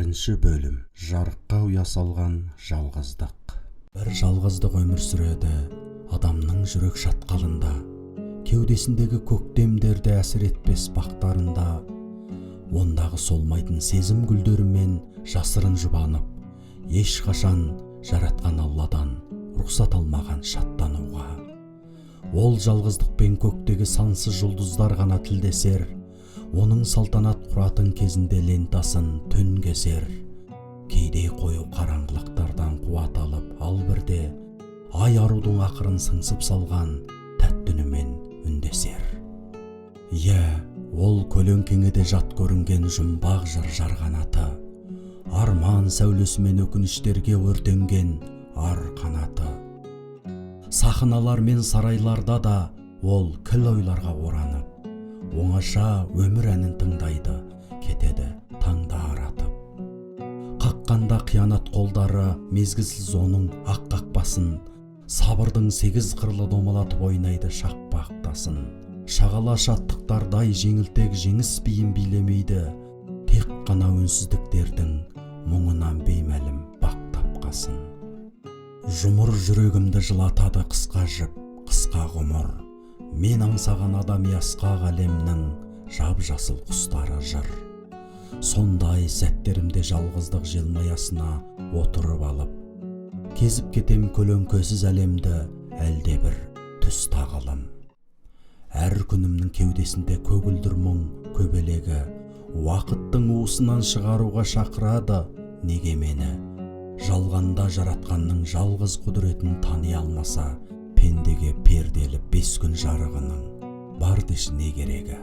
Бірінші бөлім. Жарыққа ұя салған жалғыздық. Бір жалғыздық өмір сүреді адамның жүрек шатқалында, кеудесіндегі көктемдерді әсер етпес бақтарында. Ондағы солмайтын сезім гүлдерімен жасырын жұбанып, ешқашан жаратқан Алладан рұқсат алмаған шаттануға. Ол жалғыздықпен көктегі сансыз жұлдыздар ғана тілдесер, оның салтанат құратын кезінде лентасын түн кесер. Кейде қою қараңғылықтардан қуат алып, ал бірде ай арудың ақырын сыңсып салған тәтті үнімен үндесер. Ол көлеңкеңеде жат көрінген жұмбақ жыр жарғанаты, арман сәулесімен өкініштерге өртенген ар қанаты. Сахналар мен сарайларда да ол кіл ойларға оранып, оңаша өмір әнін тыңдайды, кетеді таңда аратып. Қаққанда қиянат қолдары мезгілсіз оның ақ қақпасын, сабырдың сегіз қырлы домалатып ойнайды шақпақтасын. Шағала шаттықтардай жеңілтек жеңіс биін билемейді, тек қана үнсіздіктердің мұңынан беймәлім бақ тапқасын. Жұмыр жүрегімді жылатады қысқа жіп, қысқа ғұмыр. Мен аңсаған адами асқақ әлемнің жап-жасыл құстары жыр. Сондай сәттерімде жалғыздық желмаясына отырып алып, кезіп кетем көлеңкесіз әлемді әлде бір түс тағылым. Әр күнімнің кеудесінде көгілдір мұң көбелегі, уақыттың уысынан шығаруға шақырады неге мені. Жалғанда жаратқанның жалғыз құдіретін тани алмаса, пендеге перделі 5 күн жарығының бар деші не керегі.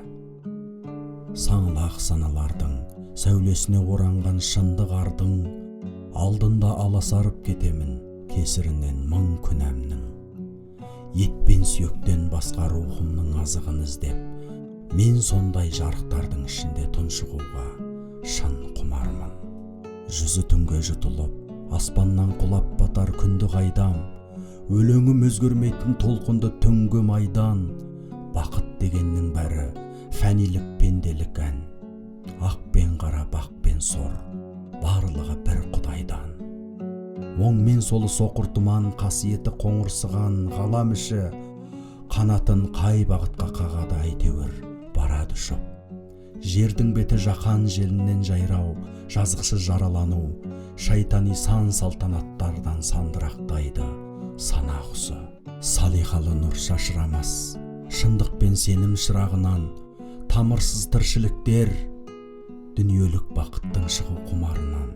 Саңлақ саналардың сәулесіне оранған шындық ардың, алдында аласарып кетемін кесірінен мың күнәмнің. Етпен сүйектен басқа рухымның азығын іздеп, мен сондай жарықтардың ішінде тұншығуға шын құмармын. Жүзі түнге жұтылып, аспаннан құлап батар күнді қайдам, өлеңім өзгермейтін толқынды түнгі майдан. Бақыт дегеннің бәрі фәнилік пенделік ән, ақ пен қара, бақ пен сор, барлығы бір құдайдан. Оң мен солы соқыр тұман, қасиеті қоңырсыған ғалам іші, қанатын қай бағытқа қағады әйтеуір барады ұшып. Жердің беті жаһан желінен жайрау, жазықсыз жаралану, шайтани сан салтанаттардан сандырақтайды сана құсы. Салиқалы нұр шашырамас, шындық пен сенім шырағынан, тамырсыз тіршіліктер, дүниелік бақыттың шығу құмарынан.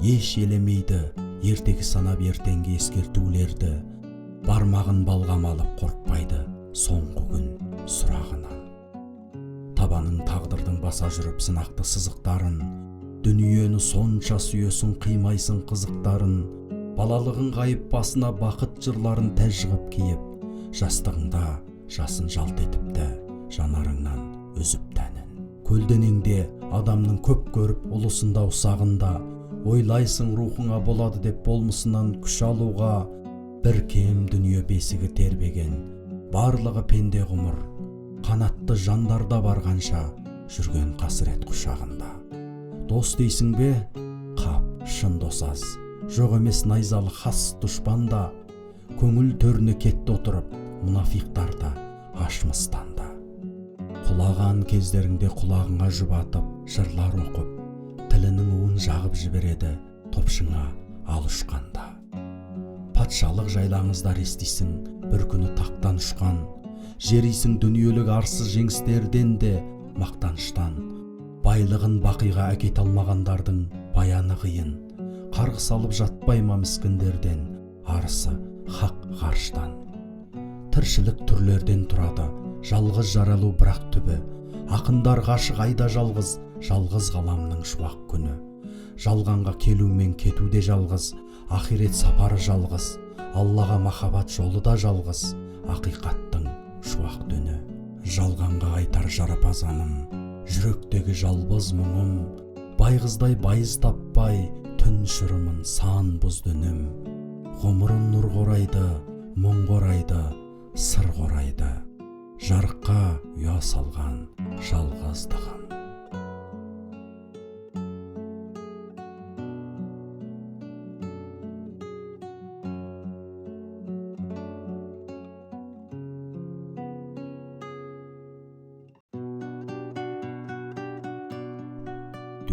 Еш елемейді ертегі санап ертеңге ескертулерді, бармағын балғам алып қорқпайды соңғы күн сұрағынан. Табаның тағдырдың баса жүріп сынақты сызықтарын, дүниені сонша сүйесің қимайсың қызықтарын, балалығын ғайып басына бақыт жырларын тәжғып киіп, жастығыңда жасын жалт етіпті жанарыңнан үзіп тәнін. Көлденеңде адамның көп көріп ұлысында ұсағында, ойлайсың рухыңа болады деп болмысынан күш алуға. Бір кем дүние бесігі тербеген, барлығы пенде ғұмыр, қанатты жандарда барғанша жүрген қасірет құшағында. Дос дейсің бе? Қап, шын досаз, жоқ емес найзалы хас дұшпанда, көңіл төріне кетті отырып, мұнафиқтарда ашмыстанда. Құлаған кездеріңде құлағыңа жұбатып, жырлар оқып, тілінің уын жағып жібереді топшыңа ал ұшқанда. Патшалық жайлаңыздар естисің бір күні тақтан ұшқан, жерисің дүниелік арсыз жеңістерден де мақтаныштан. Байлығын бақиға әкете алмағандардың баяны қиын, қарғыс алып жатпай ма міскіндерден арысы хақ ғарыштан. Тіршілік түрлерден тұрады, жалғыз жаралу бірақ түбі, ақындар ғашық айда жалғыз, жалғыз ғаламның шуақ күні. Жалғанға келу мен кету де жалғыз, ақирет сапары жалғыз, Аллаға махаббат жолы да жалғыз, ақиқаттың шуақ дүні. Жалғанға айтар жарапазаным, жүректегі жалбыз мұңым, байғыздай байыз таппай, түн шырымын сан бұз дүнім. Ғұмырым нұр қорайды, мұң қорайды, сыр қорайды, жарыққа ұя салған жалғыздығым.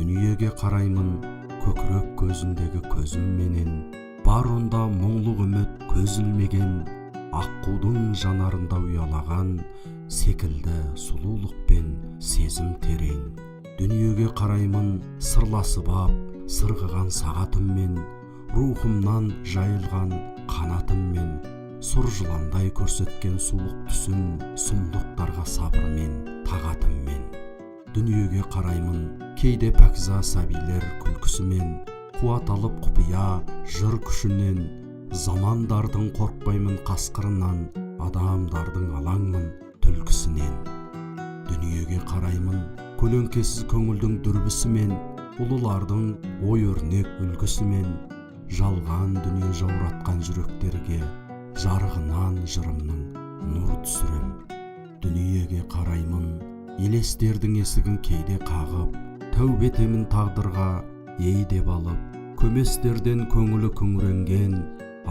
Дүниеге қараймын көкірек көзіндегі көзімменен, бар онда мұңлық үміт көз ілмеген, аққудың жанарында ұялаған секілді сұлулық пен сезім терең. Дүниеге қараймын сырласып ап сырғыған сағатыммен, рухымнан жайылған қанатыммен, сұр жыландай көрсеткен суық түсін сұмдықтарға сабырмен тағатыммен. Дүниеге қараймын кейде пәкза сәбилер күлкісімен, қуат алып құпия жыр күшінен, замандардың қорықпаймын қасқырынан, адамдардың алаңмын түлкісінен. Дүниеге қараймын көлеңкесіз көңілдің дүрбісімен, ұлылардың ой өрнек үлгісімен, жалған дүние жауратқан жүректерге жарығынан жырымның нұр түсірем. Дүниеге қараймын елестердің есігін кейде қағып, тәубе етемін тағдырға ей деп алып, көместерден көңілі күңіренген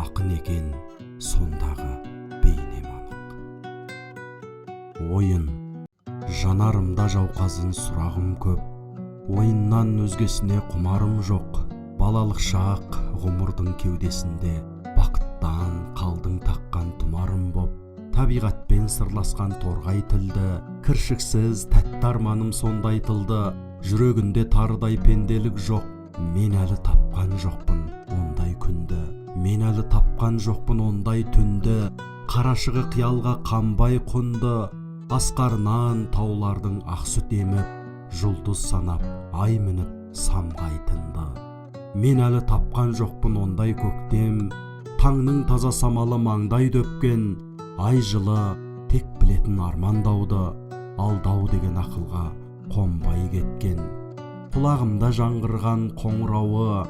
ақын екен сондағы бейнем анық. Ойын жанарымда жауқазын сұрағым көп, ойыннан өзгесіне құмарым жоқ. Балалық шақ ғұмырдың кеудесінде, бақыттан қалдың таққан тұмарым боп. Табиғатпен сырласқан торғай тілді, кіршіксіз тәтті арманым сондай тылды. Жүрегінде тарыдай пенделік жоқ, мен әлі тапқан жоқпын ондай күнді. Мен әлі тапқан жоқпын ондай түнді. Қарашығы қиялға қанбай құнды, асқарынан таулардың ақ сүт еміп, жұлдыз санап ай мініп самғай тынды. Мен әлі тапқан жоқпын ондай көктем, таңның таза самалы маңдай дөпкен, ай жылы тек білетін армандауды, алдау деген ақылға қонбай кеткен. Құлағымда жаңғырған қоңырауы,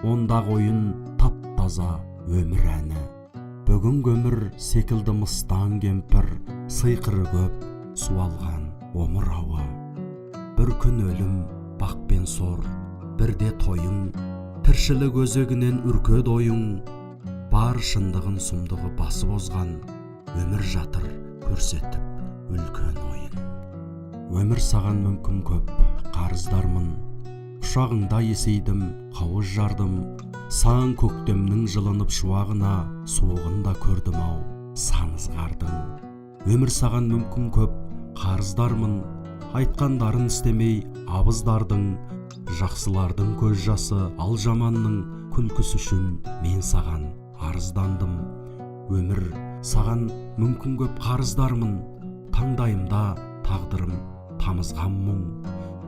ондағы ойын тап-таза өмір әні. Бүгінгі өмір секілді мыстан кемпір, сыйқыры көп суалған омырауы. Бір күн өлім, бақ пен сор, бірде тойың, тіршілік өзегінен үркед ойың. Бар шындығын сұмдығы басып озған, өмір жатыр көрсетіп үлкен ойын. Өмір саған мүмкін көп қарыздармын, құшағыңда есейдім, қауыз жардым. Сан көктемнің жылынып шуағына, суығында көрдім ау сан ызғардың. Өмір саған мүмкін көп қарыздармын, айтқандарын істемей абыздардың. Жақсылардың көз жасы ал жаманның күлкісі үшін мен саған арыздандым. Өмір саған мүмкін көп қарыздармын, таңдайымда тағдырым тамызған мұң.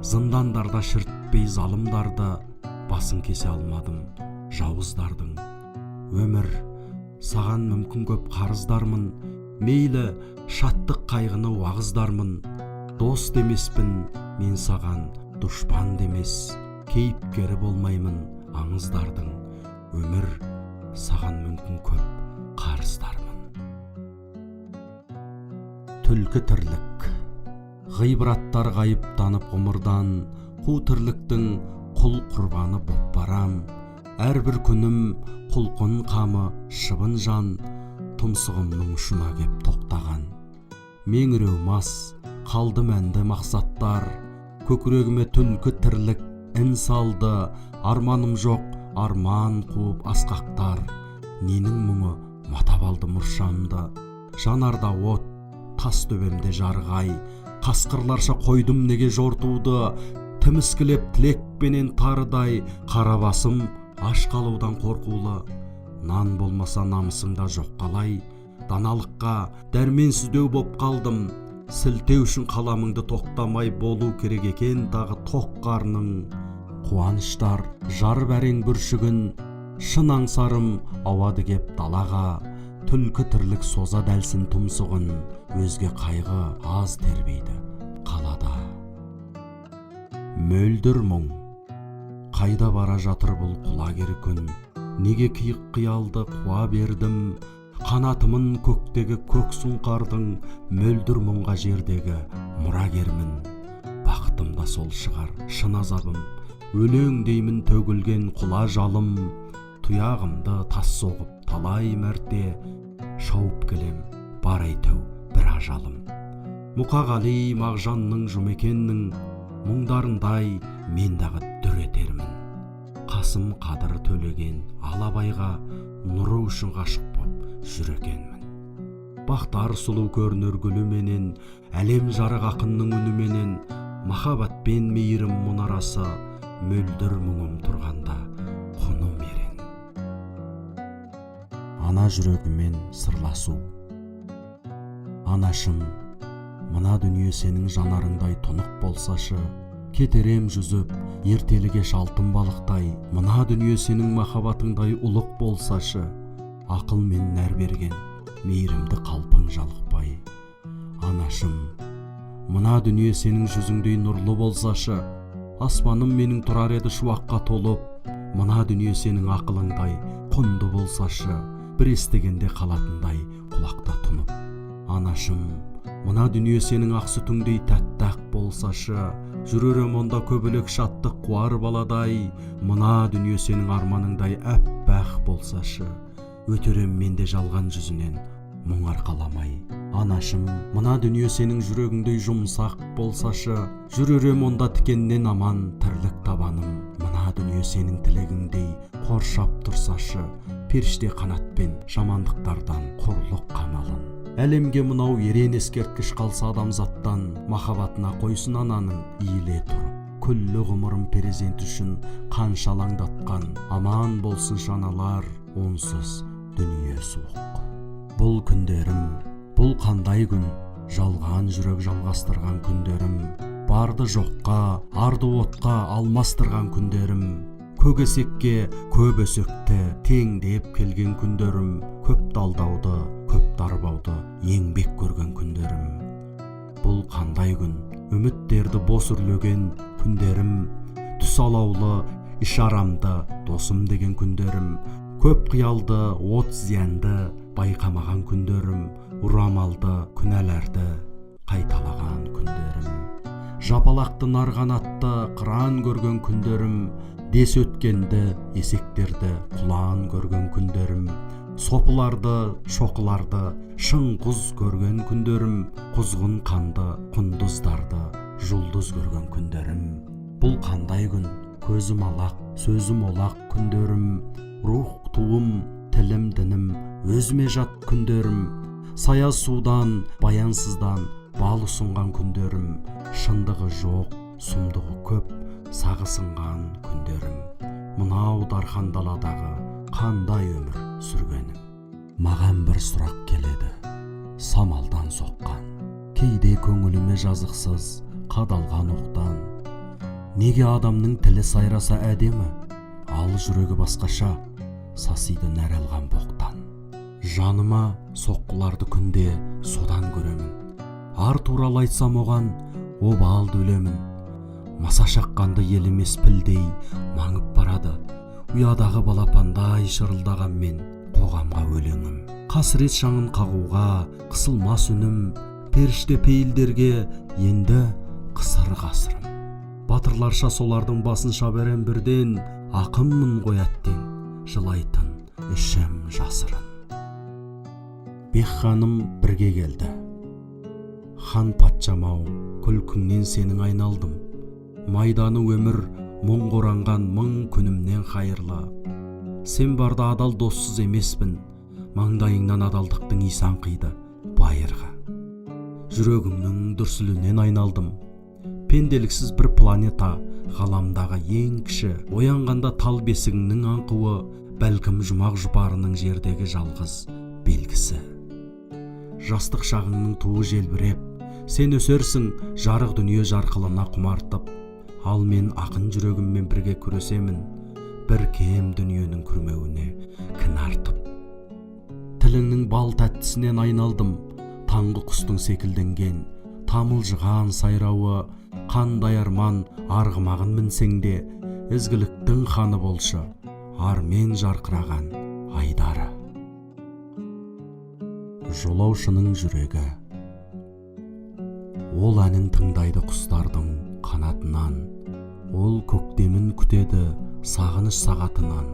Зындандарда шіртпей залымдарды, басын кесе алмадым жауыздардың. Өмір саған мүмкін көп қарыздармын, мейлі шаттық қайғыны уағыздармын. Дос демеспін мен саған, дұшпан демес, кейіпкері болмаймын аңыздардың. Өмір саған мүмкін көп қарыздармын. Түлкі тірлік, ғибраттар ғайыптанып ғұмырдан, қу тірліктің құл құрбаны боп барам. Әрбір күнім құлқын қамы шыбын жан, тұмсығымның ұшына кеп тоқтаған. Меңіреу мас қалды мәнді мақсаттар, көкірегіме түлкі тірлік ін салды. Арманым жоқ арман қуып асқақтар, ненің мұңы матап алды мұршамды. Жанарда от, тас төбемде жарғай, қасқырларша қойдым неге жортуды. Тіміскілеп тілекпенен тарыдай, қара басым аш қалудан қорқулы. Нан болмаса намысыңда жоқ қалай, даналыққа дәрменсіздеу боп қалдым. Сілтеу үшін қаламыңды тоқтамай болу керек екен тағы тоқ қарның. Қуаныштар жарып әрең бүршігін, шын аңсарым ауады кеп далаға. Түлкі тірлік соза дәлсін тұмсығын, өзге қайғы аз тербейді қалада. Мөлдір мұң, қайда бара жатыр бұл құлагер күн? Неге киік қиялды қуа бердім? Қанатымын көктегі көк сұңқардың, мөлдір мұңға жердегі мұрагермін. Бақытым да сол шығар шын азабым, өлең деймін төгілген құла жалым. Тұяғымды тас соғып талай мәрте, шауып келем бар әйтеу бір ажалым. Мұқағали Мағжанның Жұмекеннің мұңдарындай мен дағы дүр етермін. Қасым Қадыр төлеген Алабайға нұры үшін ғашық боп жүр екенмін. Бақтар сұлу көрінер гүліменен, әлем жарық ақынның үніменен, махаббатпен мейірім мұнарасы, мөлдір мұңым тұрғанда құны мерен. Ана жүрегімен сырласу. Анашым, мына дүние сенің жанарыңдай тұнық болсашы, кетерем жүзіп, ертеліге алтын балықтай, мына дүние сенің махаббатыңдай ұлық болсашы, ақыл мен нәр берген мейірімді қалпың жалықпай. Анашым, мына дүние сенің жүзіңдей нұрлы болсашы, аспаным менің тұрар еді шуаққа толып, мына дүние сенің ақылыңдай құнды болсашы, бір естігенде қалатындай құлақта тұнып. Анашым, мына дүние сенің ақ сүтіңдей тәтті-ақ болсашы, жүререм онда көбелек шаттық қуар баладай, мына дүние сенің арманыңдай әппақ болсашы, өтерем менде жалған жүзінен мұң арқаламай. Анашым, мына дүние сенің жүрегіңдей жұмсақ болсашы, жүререм онда тікеннен аман тірлік табаным, мына дүние сенің тілегіңдей қоршап тұрсашы, періште қанатпен жамандықтардан қорлық қамалын. Әлемге мынау ерен ескерткіш қалса адамзаттан, махаббатына қойсын ананың иіле тұрып. Күллі ғұмырым перзент үшін қанша алаңдатқан, аман болсын жаналар, онсыз дүние суық. Бұл күндерім, бұл қандай күн, жалған жүрек жалғастырған күндерім, барды жоққа, арды отқа алмастырған күндерім, көгесекке көп өсекті теңдеп келген күндерім, көп талдауды, көп дарбауды еңбек көрген күндерім. Бұл қандай күн, үміттерді бос үрлеген күндерім, түс алаулы ишарамды досым деген күндерім, көп қиялды от зиянды байқамаған күндерім, ұрамалды күнәләрді қайталаған күндерім. Жапалақты нарғанатты қыран көрген күндерім, дес өткенді есектерді құлан көрген күндерім, сопыларды шоқыларды шыңғыз көрген күндерім, құзғын қанды құндыздарды жұлдыз көрген күндерім. Бұл қандай күн, көзім алақ, сөзім олақ күндерім, рух туым, тілім дінім өзіме жат күндерім, саяз судан баянсыздан бал ұсынған күндерім, шындығы жоқ, сұмдығы көп сағысынған күндерім, мынау дархан даладағы қандай өмір сүргенім. Маған бір сұрақ келеді, самалдан соққан, кейде көңіліме жазықсыз қадалған оқтан. Неге адамның тілі сайраса әдемі, ал жүрегі басқаша, сасиды нәр алған боқтан. Жаныма соққыларды күнде содан көремін, ар туралы айтсам оған обалды өлемін. Маса шаққанды елемес пілдей маңып барады, ұядағы балапандай шырылдаған мен қоғамға өлеңім. Қасірет шаңын қағуға қысылмас үнім, періште пейілдерге енді қысыр ғасырым. Батырларша солардың басын шаберем бірден, ақынмын ғой әттең, жылайтын ішім жасырын. Бек ханым бірге келді. Хан патшам-ау, күлкіңнен сенің айналдым. Майданы өмір мұң қоранған мың күнімнен қайырлы. Сен барда адал доссыз емеспін, маңдайыңнан адалдықтың исан қиды байырға. Жүрегіңнің дүрсілінен айналдым. Пенделіксіз бір планета, ғаламдағы ең кіші, оянғанда тал бесігіңнің аңқуы, бәлкім жұмақ жұпарының жердегі жалғыз белгісі. Жастық шағыңның туы желбіреп, сен өсерсің жарық дүние жарқылына құмартып, ал мен ақын жүрегіммен бірге күресемін, бір кем дүниенің күрмеуіне кін артып. Тіліңнің бал тәттісінен айналдым, таңғы құстың секілденген, тамылжыған сайрауы, қандай арман арғымағын мінсеңде, ізгіліктің ханы болшы, армен жарқыраған айдары. Жолаушының жүрегі. Ол әнін тыңдайды құстардың қанатынан, ол көктемін күтеді сағыныш сағатынан.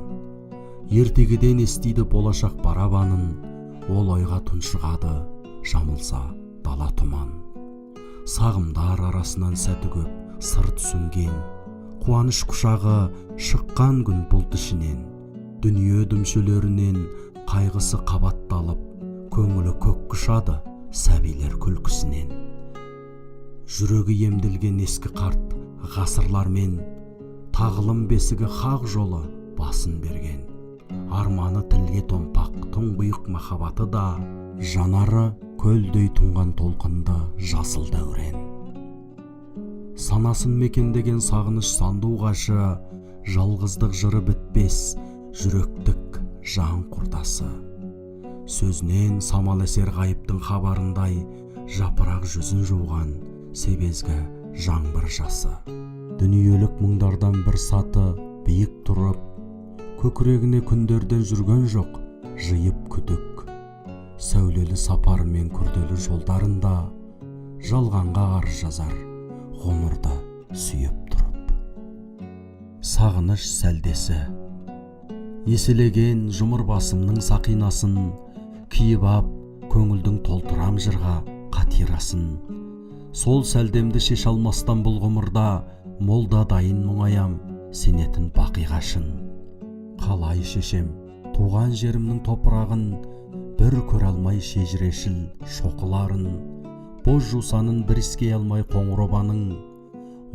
Ертегіден естиді болашақ барабанын, ол ойға тұншығады жамылса дала тұман. Сағымдар арасынан сәті көп сыр түсінген, қуаныш құшағы шыққан күн бұлт ішінен, дүние дүмшелерінен қайғысы қабатталып, көңілі көк құшады сәбилер күлкісінен. Жүрегі емділген ескі қарт ғасырлармен, тағылым бесігі хақ жолы басын берген. Арманы тілге томпақ тұңғиық махаббаты да, жанары көлдей тұнған толқынды жасыл дәурен. Санасын мекендеген сағыныш сандуғашы, жалғыздық жыры бітпес жүректік жан құрдасы. Сөзінен самал әсер ғайыптың хабарындай, жапырақ жүзін жуған себезгі жаңбыр жасы. Дүниелік мұңдардан бір саты биік тұрып, көкірегіне күндерден жүрген жоқ жиып күдік. Сәулелі сапары мен күрделі жолдарында жалғанға арыз жазар ғұмырды сүйіп тұрып. Сағыныш сәлдесі еселеген жұмыр басымның сақинасын, киіп ап көңілдің толтырам жырға қатирасын. Сол сәлдемді шеш алмастан бұл ғұмырда, молда дайын мұңаям сенетін бақиғашын. Қалай шешем туған жерімнің топырағын, бір көр алмай шежірешіл шоқыларын, боз жусанын бір іскей алмай қоңырабаның,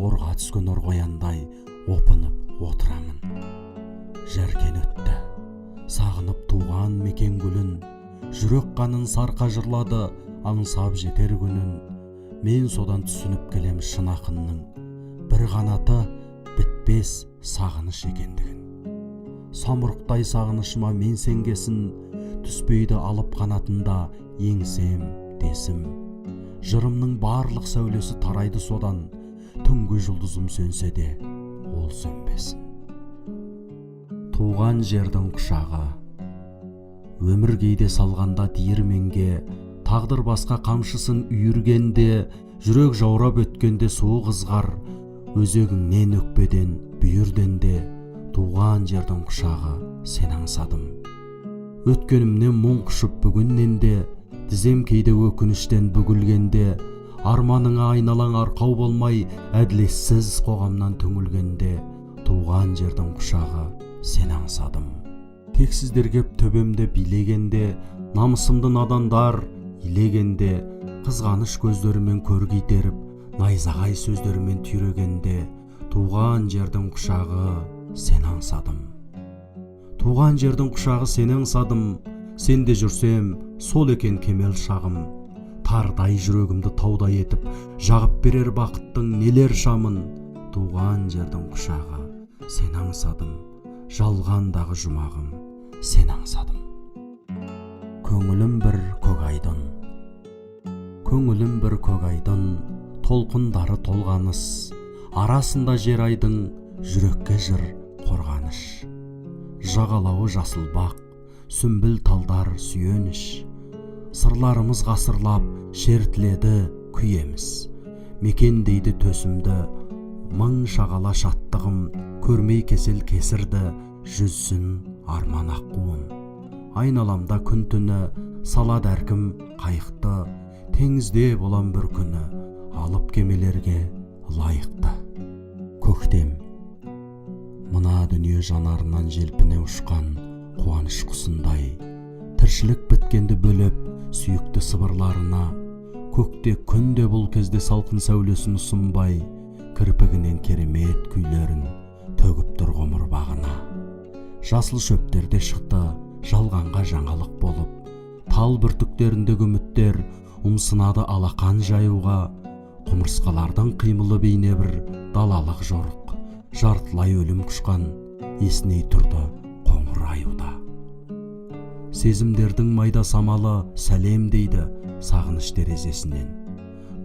орға түскен орғояндай опынып отырамын. Жәркен өтті, сағынып туған мекен гүлін, жүрек қанын сарқа жырлады аңсап жетер күнін. Мен содан түсініп келем шын ақынның, бір қанаты бітпес сағыныш екендігін. Самұрықтай сағынышыма мен сенгесін, түспейді алып қанатында еңсем десім. Жырымның барлық сәулесі тарайды содан, түнгі жұлдызым сөнсе де ол сөнбесін. Туған жердің құшағы өмір кейде салғанда диірменге, тағдыр басқа қамшысын үйіргенде, жүрек жаурап өткенде суық ызғар, өзегіңнен өкпеден бүйірден де туған жердің құшағы сен аңсадым. Өткенімнен мұң құшып бүгіннен де, тізем кейде өкініштен бүгілгенде, арманыңа айналаң арқау болмай әділетсіз қоғамнан түңілгенде, туған жердің құшағы сен аңсадым. Тексіздер кеп төбемде билегенде, намысымды надандар илегенде, қызғаныш көздерімен көргі итеріп, найзағай сөздерімен түйрегенде, туған жердің құшағы сен аңсадым. Туған жердің құшағы сен аңсадым, сенде жүрсем сол екен кемел шағым. Тардай жүрегімді таудай етіп, жағып берер бақыттың нелер шамын. Туған жердің құшағы сен аңсадым, жалғандағы жұмағым сен аңсадым. Көңілім бір көк айдын, көңілім бір көк айдын, толқындары толғаныс, арасында жер айдың, жүрекке жыр қорғаныш. Жағалауы жасыл бақ, сүмбіл талдар сүйеніш, сырларымыз ғасырлап шертіледі күйеміз. Мекендейді төсімді, мың шағала шаттығым, көрмей кесел кесірді, жүзсін арман аққуым. Айналамда күн түні, салады әркім қайықты, теңізде болам бір күні, алып кемелерге лайықты. Көктем, мына дүние жанарынан желпіне ұшқан қуаныш құсындай, тіршілік біткенді бөліп сүйікті сыбырларына, көкте күнде бұл кезде салқын сәулесін ұсынбай, кірпігінен керемет күйлерін төгіп тұр ғұмыр бағына. Жасыл шөптерде шықты жалғанға жаңалық болып, тал бүртіктеріндегі үміттер ұмсынады алақан жаюға, құмырсқалардың қимылы бейне бір далалық жорық, жартылай өлім құшқан есіней тұрды қоңыр аюда. Сезімдердің майда самалы сәлем дейді сағыныш терезесінен.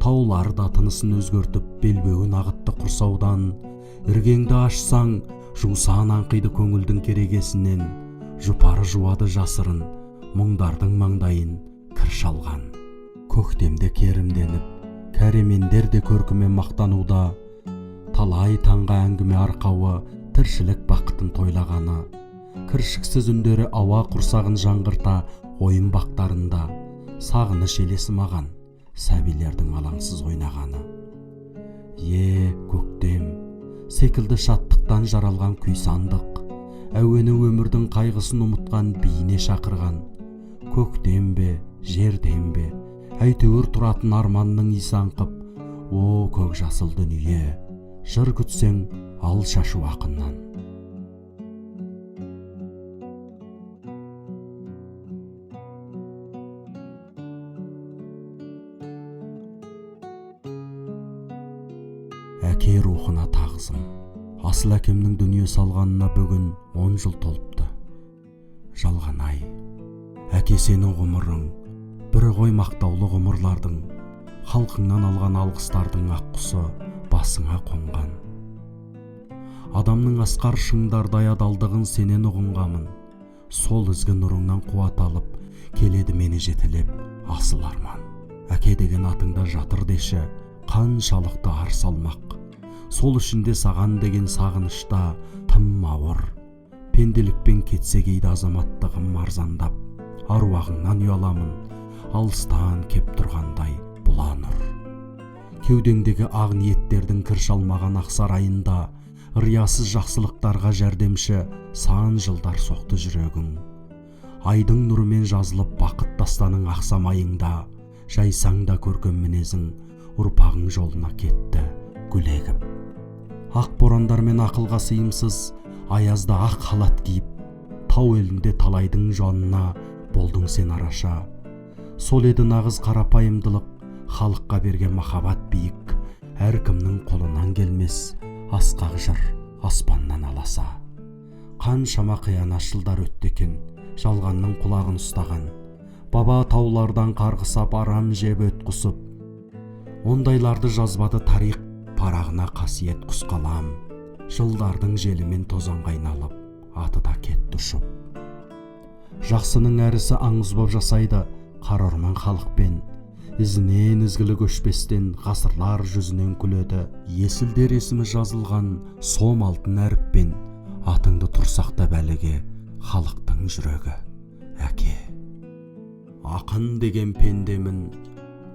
Таулар да тынысын өзгертіп белбеуін ағытты құрсаудан, іргеңді ашсаң жусан аңқиды көңілдің керегесінен, жұпары жуады жасырын мұңдардың маңдайын кір шалған. Көктемде керімденіп, кәремендер де көркімен мақтануда, талай таңға әңгіме арқауы тіршілік бақытын тойлағаны, кіршіксіз үндері ауа құрсағын жаңғырта ойын бақтарында, сағыныш елесі маған сәбилердің алаңсыз ойнағаны. Көктем секілді шаттықтан жаралған күй сандық, әуені өмірдің қайғысын ұмытқан бейне шақырған. Көктем бе, жерден бе, әйтеуір тұратын арманның исаң қып, о көк жасыл дүние, жыр күтсең ал шашу ақыннан. Әке рухына тағзым. Асыл әкемнің дүние салғанына бүгін 10 жыл толыпты. Жалған ай, әке сенің ғұмырың, бір ғой мақтаулы ғұмырлардың, халқыңнан алған алғыстардың аққұсы басыңа қонған. Адамның асқар шыңдардай адалдығын сенен ұғынғамын. Сол ізгі нұрыңнан қуат алып, келеді мені жетелеп асыл арман. Әке деген атыңда жатыр деші, қаншалықты ар салмақ. Сол үшінде саған деген сағынышта тым ауыр. Пенделікпен кетсе кейді азаматтығым арзандап, аруағыңнан ұяламын, алыстан кеп тұрғандай бұланыр. Кеудеңдегі ақ ниеттердің кір шалмаған ақ сарайында, риясыз жақсылықтарға жәрдемші сан жылдар соқты жүрегің. Айдың нұрымен жазылып бақыт тастаның ақсамайыңда, жайсаң да көркем мінезің ұрпағың жолына кетті гүл егіп. Ақ борандармен ақылға сыйымсыз аязда ақ халат киіп, тау елінде талайдың жанына болдың сен араша. Сол еді нағыз қарапайымдылық, халыққа берген махаббат биік, әркімнің қолынан келмес асқақ жыр аспаннан аласа. Қаншама қиянат жылдар өтті екен, жалғанның құлағын ұстаған, баба таулардан қарғысап арам жеп өт құсып. Ондайларды жазбады тарих парағына қасиет құс қалам, жылдардың желімен тозаңға айналып, аты да кетті ұшып. Жақсының әрісі аңыз боп жасайды қара орман халықпен, ізінен ізгілі көшпестен ғасырлар жүзінен күледі. Есілдер есімі жазылған сом алтын әріппен, атыңды тұрсақта бәліге халықтың жүрегі. Әке, ақын деген пендемін,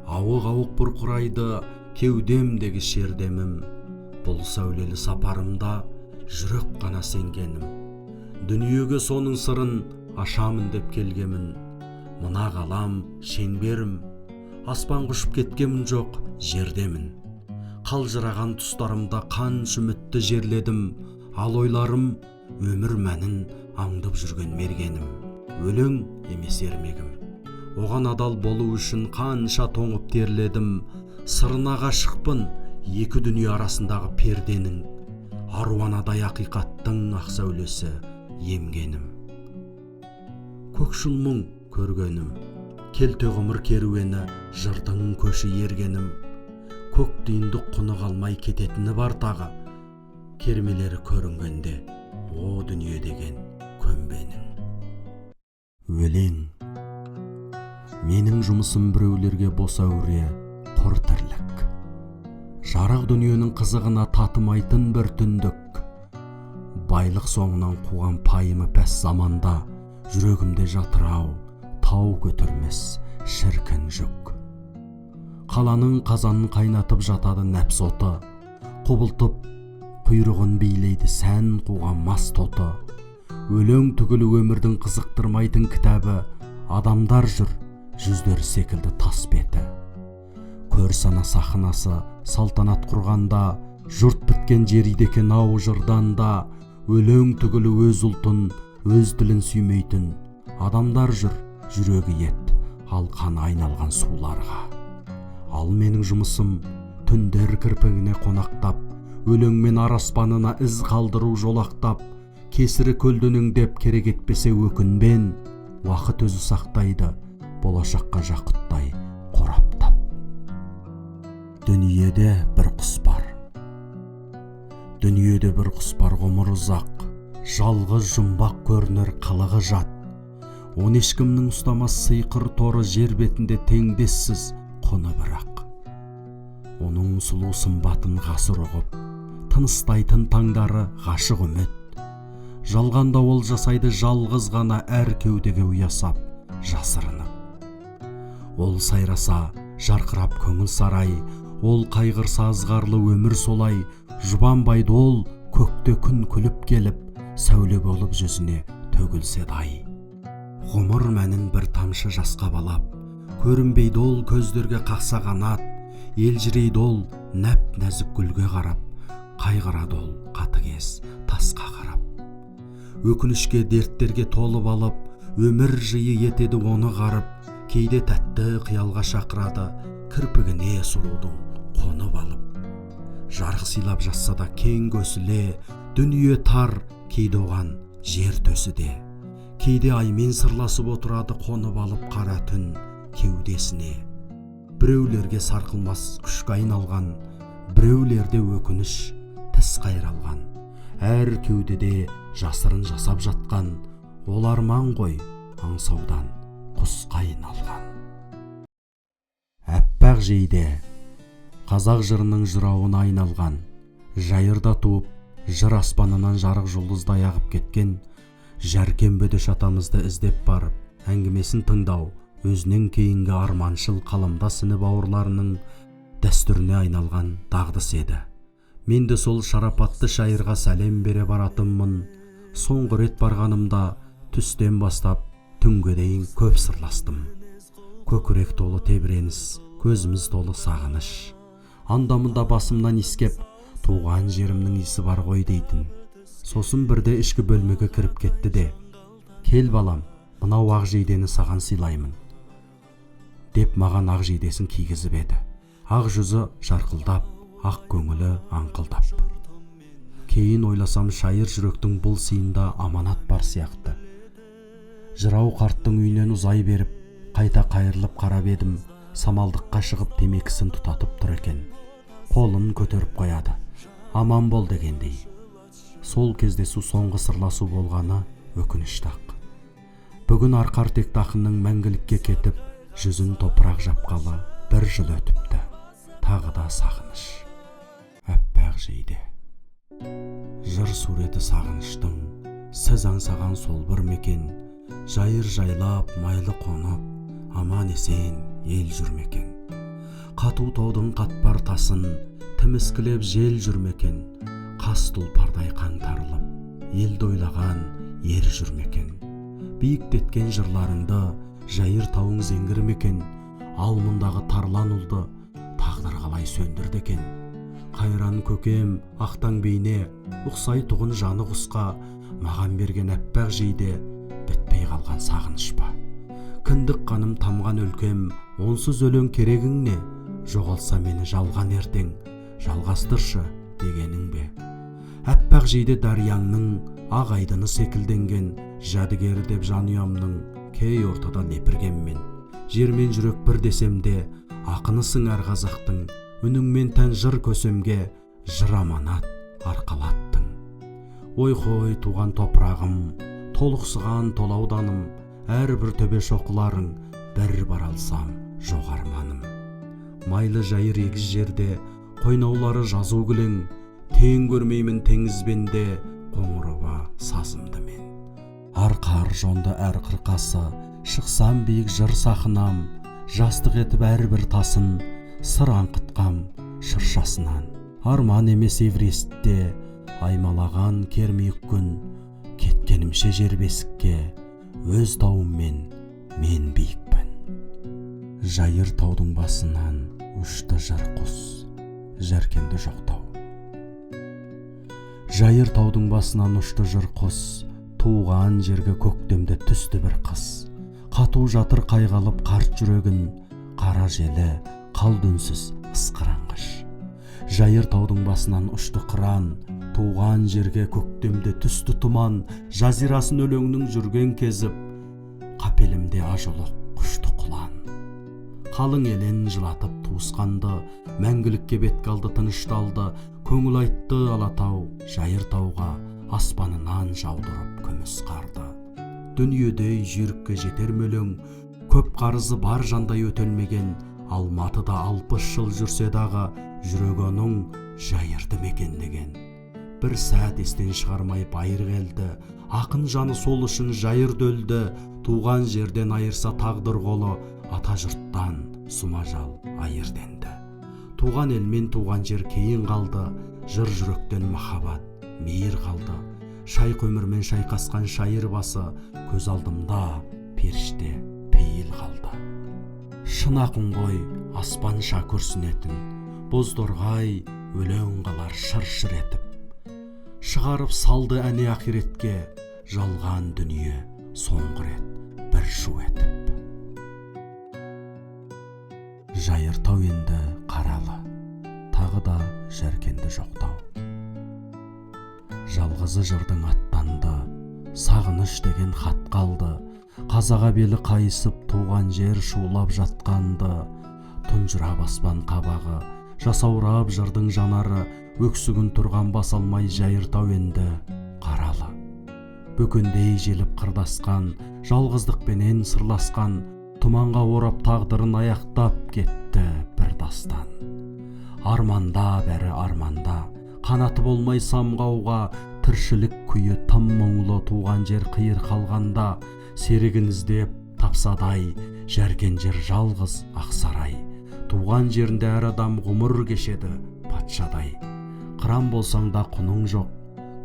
ауық-ауық бұрқырайды кеудемдегі шердемім. Бұл сәулелі сапарымда жүрек қана сенгенім, дүниеге соның сырын ашамын деп келгемін. Мына ғалам шеңберім, аспан құшып кеткемін жоқ жердемін. Қалжыраған тұстарымда қанша үмітті жерледім, ал ойларым өмір мәнін аңдып жүрген мергенім. Өлең емес ермегім, оған адал болу үшін қанша тоңып терледім. Сырына ғашықпын екі дүние арасындағы перденің, аруанадай ақиқаттың ақ сәулесі емгенім. Көкшіл мұң көргенім, келте ғұмыр керуені жырдың көші ергенім. Көк тиындық құны қалмай кететіні бар тағы, кермелері көрінгенде о дүние деген көмбенің. Өлең менің жұмысым біреулерге бос әуре, құр тірлік. Жарық дүниенің қызығына татымайтын бір түндік. Байлық соңынан қуған пайымы пәс заманда, жүрегімде жатыр-ау, тау көтермес шіркін жүк. Қаланың қазанын қайнатып жатады нәпс оты, құбылтып құйрығын билейді сән қуған мас тоты. Өлең түгілі өмірдің қызықтырмайтын кітабы, адамдар жүр, жүздері секілді тас беті. Көр сана сахнасы салтанат құрғанда, жұрт біткен жериді екен ау жырдан да. Өлең түгілі өз ұлтын, өз тілін сүймейтін адамдар жүр, жүрегі ет, ал қаны айналған суларға. Ал менің жұмысым түндер кірпігіне қонақтап, өлеңмен ар аспанына із қалдыру жолақтап, кесірі көлденеңдеп керек етпесе өкінбен, уақыт өзі сақтайды болашаққа жақұттай қораптап. Дүниеде бір құс бар. Дүниеде бір құс бар, ғұмыры ұзақ, жалғыз жұмбақ көрінер қылығы жат. Он ешкімнің ұстамас сиқыр торы жер бетінде теңдессіз құны бірақ. Оның сұлу сымбатын ғасыр ұғып, тыныстайтын таңдары ғашық үміт. Жалғанда ол жасайды жалғыз ғана әр кеудеге ұясап, жасырынып. Ол сайраса жарқырап көңіл сарай, Ол қайғырса азғарлы өмір солай, жұбанбайды ол көкте күн күліп келіп, сәуле болып жүзіне төгілсе дай. Ғұмыр мәнін бір тамшы жасқа балап, көрінбейді ол көздерге қақса қанат, елжірейді ол нәп нәзік гүлге қарап, қайғырады ол қатыгез тасқа қарап. Өкінішке дерттерге толып алып, өмір жиы етеді оны қарып, кейде тәтті қиялға шақырады, кірпігіне сұлудың қонып алып. Жарық сыйлап жатса да кең көсіле, дүние тар, кейде оған жер төсіде. Кейде аймен сырласып отырады қонып алып қара түн кеудесіне. Біреулерге сарқылмас күшке айналған, біреулерде өкініш тіс қайралған. Әр кеудеде жасырын жасап жатқан, ол арман ғой аңсаудан құсқа айналған. Әппақ жейде қазақ жырының жырауына айналған, жайырда туып, жыр аспанынан жарық жұлдыздай ағып кеткен Жәркен Бөдеш атамызды іздеп барып, әңгімесін тыңдау өзінен кейінгі арманшыл қаламдас іні бауырларының дәстүріне айналған дағдыс еді. Мен де сол шарапатты шайырға сәлем бере баратынмын. Соңғы рет барғанымда түстен бастап түнге дейін көп сырластым. Көкірек толы тебіреніс, көзіміз толы сағыныш. Андамында басымнан искеп, туған жерімнің исі бар ғой дейтін. Сосын бірде ішкі бөлмеге кіріп кетті де, кел балам, мынау ақ жейдені саған сыйлаймын деп маған ақ жейдесін кигізіп еді. Ақ жүзі жарқылдап, ақ көңілі аңқылдап. Кейін ойласам, шайыр жүректің бұл сыйында аманат бар сияқты. Жырау қарттың үйінен ұзай беріп, қайта қайырылып қарап едім, самалдыққа шығып темекісін тұтатып тұр екен. Қолын көтеріп қояды, аман бол дегендей. Сол кездесу соңғы сырласу болғаны өкінішті-ақ. Бүгін арқартекті ақынның мәңгілікке кетіп, жүзін топырақ жапқалы бір жыл өтіпті. Тағы да сағыныш. Әппақ жейде. Жыр суреті сағыныштың, сіз аңсаған сол бір мекен, жайыр жайлап, майлы қонып, аман есен ел жүрмекен. Қату таудың қатпар тасын, тіміскілеп жел жүрмекен. Қас тұлпардай қаңтарылып, елді ойлаған ер жүрмекен. Биіктеткен жырларыңды жайыр тауың зеңгірмекен. Ал мұндағы тарлан ұлды тағдыр қалай сөндірді екен. Қайран көкем ақтаң бейне, ұқсай тұғын жаны құсқа, маған берген әппақ жейде бітпей қалған сағыныш па. Кіндік қаным тамған өлкем, онсыз өлең керегің не? Жоғалса мені жалған ертең, жалғастыршы дегенің бе? Әппақ жейде дарияңның ақ айдыны секілденген, жәдігер деп жанұямның кей ортада лепіргенмен. Жермен жүрек бір десемде, ақынысың әр қазақтың, үніңмен тән жыр көсемге жыр аманат арқалаттың. Ой қой туған топырағым, толықсыған толауданым, әрбір төбе шоқыларың бір бар алсам жоқ арманым. Майлы жайыр егіз жерде қойнаулары жазу кілең, тең көрмеймін теңізбенде қоңырова сазымды мен. Арқар жонды әр қырқасы, шықсам биік жыр сахынам, жастық етіп әрбір тасын, сыр аңқытқам шыршасынан. Арман емес Эверестте аймалаған кермейік күн, кеткенімше жер бесікке, өз тауыммен мен биікпін. Жайыр таудың басынан ұшты жыр құс, Жәркенді жоқтау. Жайыр таудың басынан ұшты жыр құс, туған жерге көктемде түсті бір қыз. Қату жатыр қайғалып қарт жүрегін, қара желі қалды үнсіз ысқыраңғыш. Жайыр таудың басынан ұшты қыран, туған жерге көктемде түсті тұман. Жазирасын өлеңнің жүрген кезіп, қапелімде ажылық құшты құлан. Қалың елен жылатып туысқанды, мәңгілікке бет қалды тынышталды. Көңіл айтты алатау жайыр тауға, аспанынан жаудырып күміс қарды. Дүниеде жүйрікке жетер мөлең, көп қарызы бар жандай өтелмеген. Алматыда 60 жыл жүрсе дағы, жүрегі оның жайырды мекендеген. Бір сәт естен шығармай байыр келді, ақын жаны сол үшін жайырды өлді. Туған жерден айырса тағдыр қолы, ата жұрттан сұмажал айырденді. Туған ел мен туған жер кейін қалды, жыр жүректен махаббат, мейір қалды. Шай көмірмен шайқасқан шайыр басы, көз алдымда періште пейіл қалды. Шын ақын ғой аспанша күрсінетін, бозторғай өлең қалар шыр-шыр етіп. Шығарып салды әне ақиретке, жалған дүние соңғы рет бір шу етіп. Жайыртау енді қаралы, тағы да жәркенді жоқтау. Жалғызы жырдың аттанды, сағыныш деген хат қалды. Қазаға белі қайысып туған жер шулап жатқанды. Тұнжыра баспан қабағы, жасаурап жырдың жанары, өксігін тұрған басалмай жайыртау енді қаралы. Бөкендей желіп қырдасқан, жалғыздықпенен сырласқан, тұманға орап тағдырын аяқтап кетті бір дастан. Арманда бәрі арманда, қанаты болмай самғауға, тіршілік күйі тым мұңлы, туған жер қиыр қалғанда. Серігін іздеп тапсадай, жәркен жер жалғыз ақсарай. Туған жерінде әр адам ғұмыр кешеді патшадай. Қыран болсаң да құның жоқ,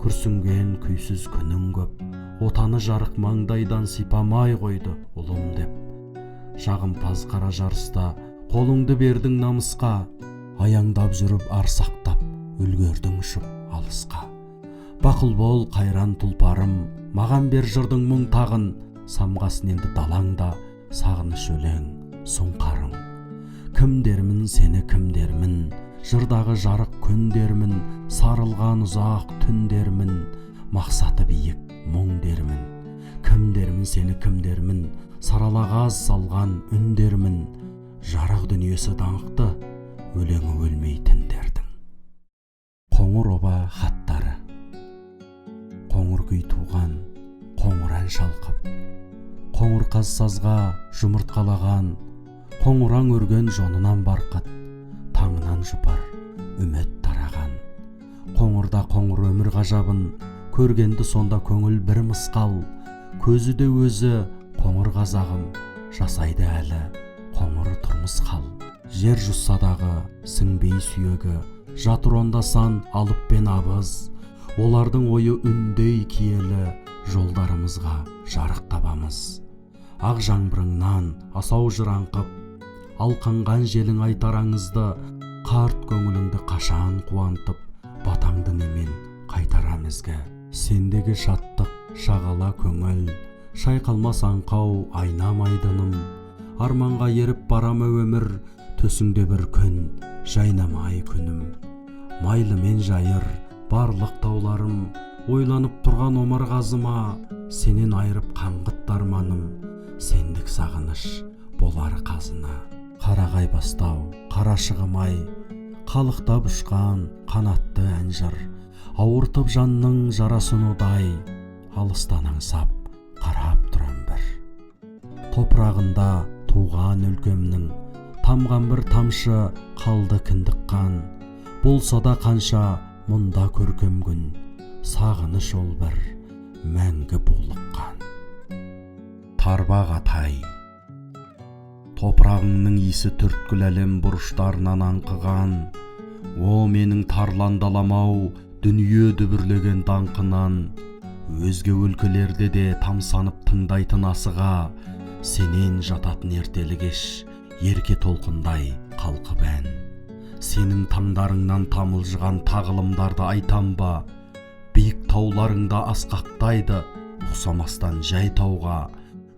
күрсінген күйсіз күнің көп. Отаны жарық маңдайдан сипамай қойды ұлым деп. Жағымпаз қара жарыста қолыңды бердің намысқа, аяңдап жүріп арсақтап үлгердің ұшып алысқа. Бақыл бол қайран тұлпарым, маған бер жырдың мұң тағын, самғасын енді далаңда сағыныш өлең сұңқарың. Кімдермін сені кімдермін, жырдағы жарық күндермін, сарылған ұзақ түндермін, мақсаты биік мұң дермін. Кімдермін сені кімдермін, саралағаз салған үндермін, жарық дүниесі даңқты, өлеңі өлмейтіндердің. Қоңыр оба хаттары. Қоңыр күй туған, қоңыр ән шалқып, қоңыр қаз сазға жұмыртқалаған, қоңыран өрген жонынан барқыт, таңынан жұпар үміт тараған. Қоңырда қоңыр өмір ғажабын, көргенді сонда көңіл бір мысқал, көзі де өзі қоңыр қазағым, жасайды әлі қоңыр тұрмыс қал. Жер жұссадағы сіңбей сүйегі, жатыр онда сан алып пен абыз, олардың ойы үндей киелі, жолдарымызға жарық табамыз. Ақ жаңбырыңнан асау жыраңқып, алқынған желің айтар аңызды, қарт көңіліңді қашан қуантып, батаңды немен қайтарам ізгі. Сендегі шаттық шағала көңіл, шайқалмас аңқау айнам айдыным, арманға еріп барамы өмір, төсіңде бір күн жайнамай күнім. Майлымен жайыр барлық тауларым, ойланып тұрған омар қазыма, сенен айырып қаңғыт арманым, сендік сағыныш болар қазына. Қарағай бастау, қарашығымай, қалықтап ұшқан қанатты ән жыр, ауыртып жанның жарасын удай, алыстан аңсап қарап тұрам бір. Топырағында туған өлкемнің, тамған бір тамшы қалды кіндік қан, болса да қанша мұнда көркем күн, сағыныш ол бір мәңгі булыққан. Тарбақ атай, топырағыңның исі түрткіл әлем бұрыштарынан аңқыған, о менің тарландаламау дүние дүбірлеген даңқынан, өзге өлкелерде де тамсанып тыңдайтын асыға, сенен жататын ертелі кеш ерке толқындай қалқып ән. Сенің таңдарыңнан тамылжыған тағылымдарды айтам ба, биік тауларыңда асқақтайды ұқсамастан жай тауға,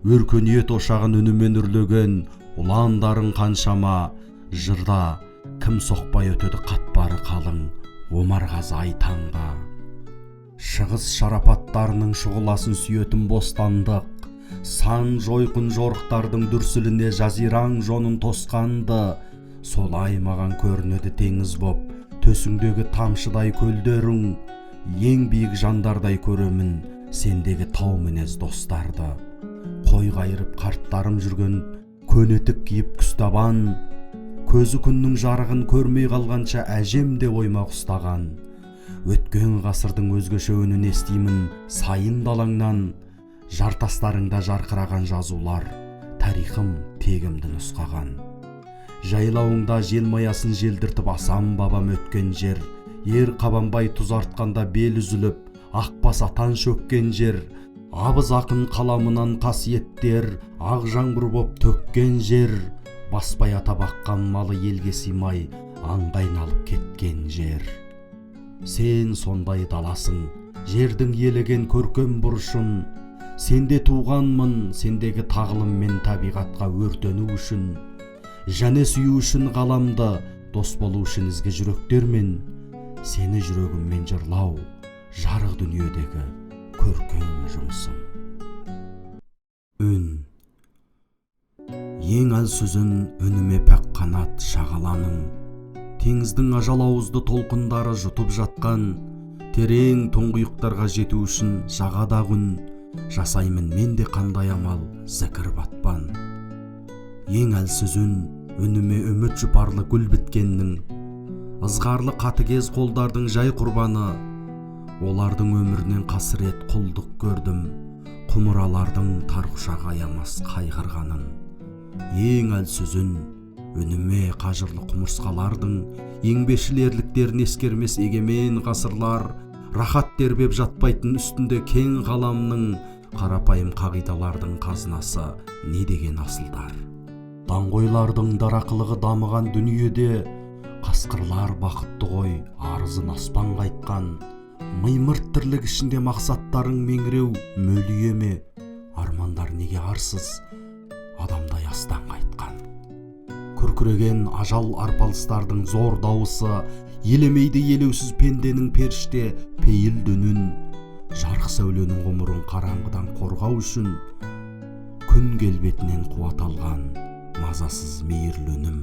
өркениет ошағын үнімен үрлеген ұландарың қаншама, жырда кім соқпай өтеді қатпары қалың омарғазы айтанға. Шығыс шарапаттарының шұғыласын сүйетін бостандық, сан жойқын жорықтардың дүрсіліне жазираң жонын тосқанды, солай маған көрінеді теңіз боп төсіңдегі тамшыдай көлдерің, ең биік жандардай көремін сендегі тау мінез достарды. Қой қайырып қарттарым жүрген көнетік киіп күстабан, көзі күннің жарығын көрмей қалғанша әжем де оймақ ұстаған. Өткен ғасырдың өзгеше үнін естимін сайын далаңнан, жартастарыңда жарқыраған жазулар тарихым тегімді нұсқаған. Жайлауыңда желмаясын желдіртіп асам бабам өткен жер, ер қабанбай тұз артқанда бел үзіліп, ақбас атан шөккен жер, абыз ақын қаламынан қасиеттер ақ жаңбыр боп төккен жер, баспай ата баққан малы елге сыймай аңға айналып кеткен жер. Сен сондай даласың, жердің елеген көркем бұрышын, сенде туғанмын, сендегі тағылым мен табиғатқа өртену үшін, және сүю үшін ғаламды, дос болу үшін ізгі жүректермен, сені жүрегіммен жырлау, жарық дүниедегі көркем жұмысым. Үн. Ең әлсіз үн, үніме пәк қанат шағаланың, теңіздің ажал ауызды толқындары жұтып жатқан, терең тұңғиықтарға жету үшін жағада күн, жасаймын мен де қандай амал зікір батпан. Ең әлсіз үн, үніме үміт жұпарлы гүл біткеннің, ызғарлы қатыгез қолдардың жай құрбаны, олардың өмірінен қасірет құлдық көрдім, құмыралардың тарқұшақ аямас қайғырғанын. Ең әлсіз үн, үніме қажырлы құмырсқалардың, еңбекшіл ерліктерін ескермес егемен ғасырлар, рахат тербеп жатпайтын үстінде кең ғаламның, қарапайым қағидалардың қазынасы не деген асылдар. Даңғойлардың дарақылығы дамыған дүниеде, қасқырлар бақытты ғой, арызын аспанға айтқан, мимырт тірлік ішінде мақсаттарың меңіреу мөлие ме, армандар неге арсыз, адамдай астан қайтқан. Күркіреген ажал арпалыстардың зор дауысы, елемейді елеусіз пенденің періште пейіл дүнін, жарық сәуленің ғұмырын қараңғыдан қорғау үшін, күн келбетінен қуат алған мазасыз мейірлі үнім,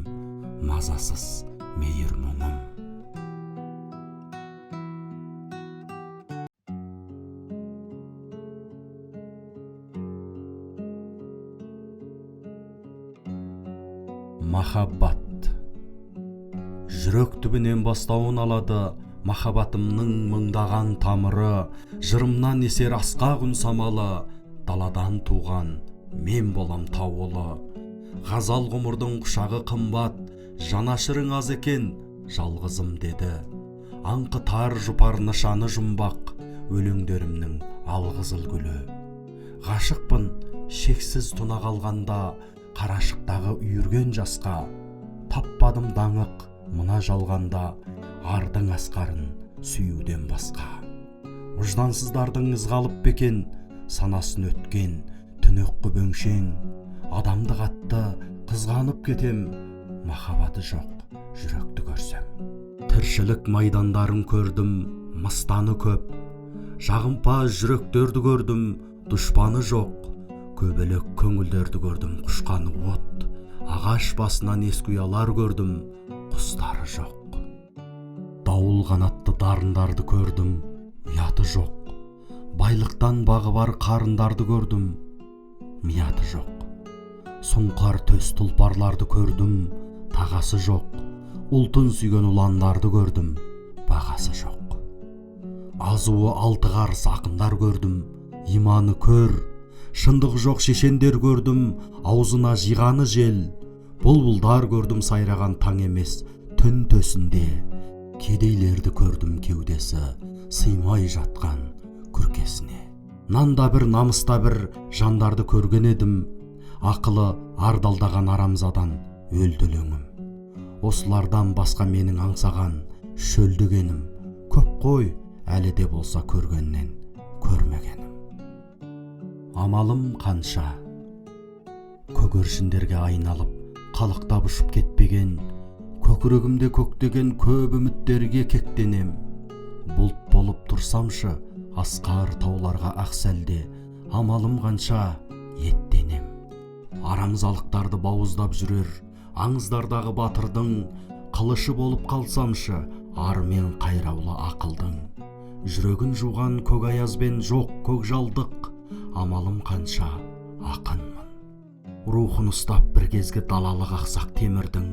мазасыз мейір мұңым. Махаббат. Жүрек түбінен бастауын алады махаббатымның мыңдаған тамыры, жырымнан есер асқақ үн самалы, даладан туған мен болам тауылы. Ғазал ғұмырдың құшағы қымбат, жанашырың аз екен, жалғызым деді. Аңқы тар жұпар нышаны жұмбақ, өлеңдерімнің алғызыл гүлі. Ғашықпын шексіз тұна қалғанда, қарашықтағы үйірген жасқа, таппадым даңық мына жалғанда, ардың асқарын сүюден басқа. Ұждансыздардың ызғалып бекен, санасын өткен түнек күбеңшең, адамды қатты қызғанып кетем, махаббаты жоқ жүректі көрсем. Тіршілік майдандарын көрдім, мыстаны көп, жағымпаз жүректерді көрдім, дұшпаны жоқ, көбелек көңілдерді көрдім, құшқаны от, ағаш басынан ескуялар көрдім, құстары жоқ. Дауыл қанатты дарындарды көрдім, ұяты жоқ, байлықтан бағы бар қарындарды көрдім, мияты жоқ. Сұңқар төс тұлпарларды көрдім, тағасы жоқ, ұлтын сүйген ұландарды көрдім, бағасы жоқ. Азуы алты қарыс ақындар көрдім, иманы көр, шындық жоқ шешендер көрдім, аузына жиғаны жел, бұлбұлдар көрдім сайраған таң емес түн төсінде, кедейлерді көрдім кеудесі сыймай жатқан күркесіне. Нанда бір намыста бір жандарды көрген едім, ақылы ардалдаған арамзадан өлділеңім. Осылардан басқа менің аңсаған шөлдігенім көп қой, әлі де болса көргеннен көрмегенім. Амалым қанша, көгершіндерге айналып қалықтап ұшып кетпеген, көкірегімде көктеген көп үміттерге кектенем. Бұлт болып тұрсамшы асқар тауларға ақ сәлде, амалым қанша еттенем. Арамзалықтарды бауыздап жүрер аңыздардағы батырдың, қылышы болып қалсамшы ар мен қайраулы ақылдың. Жүрегін жуған көк аязбен жоқ көкжалдық, амалым қанша ақынмын. Рухын ұстап бір кезге далалық ақсақ темірдің,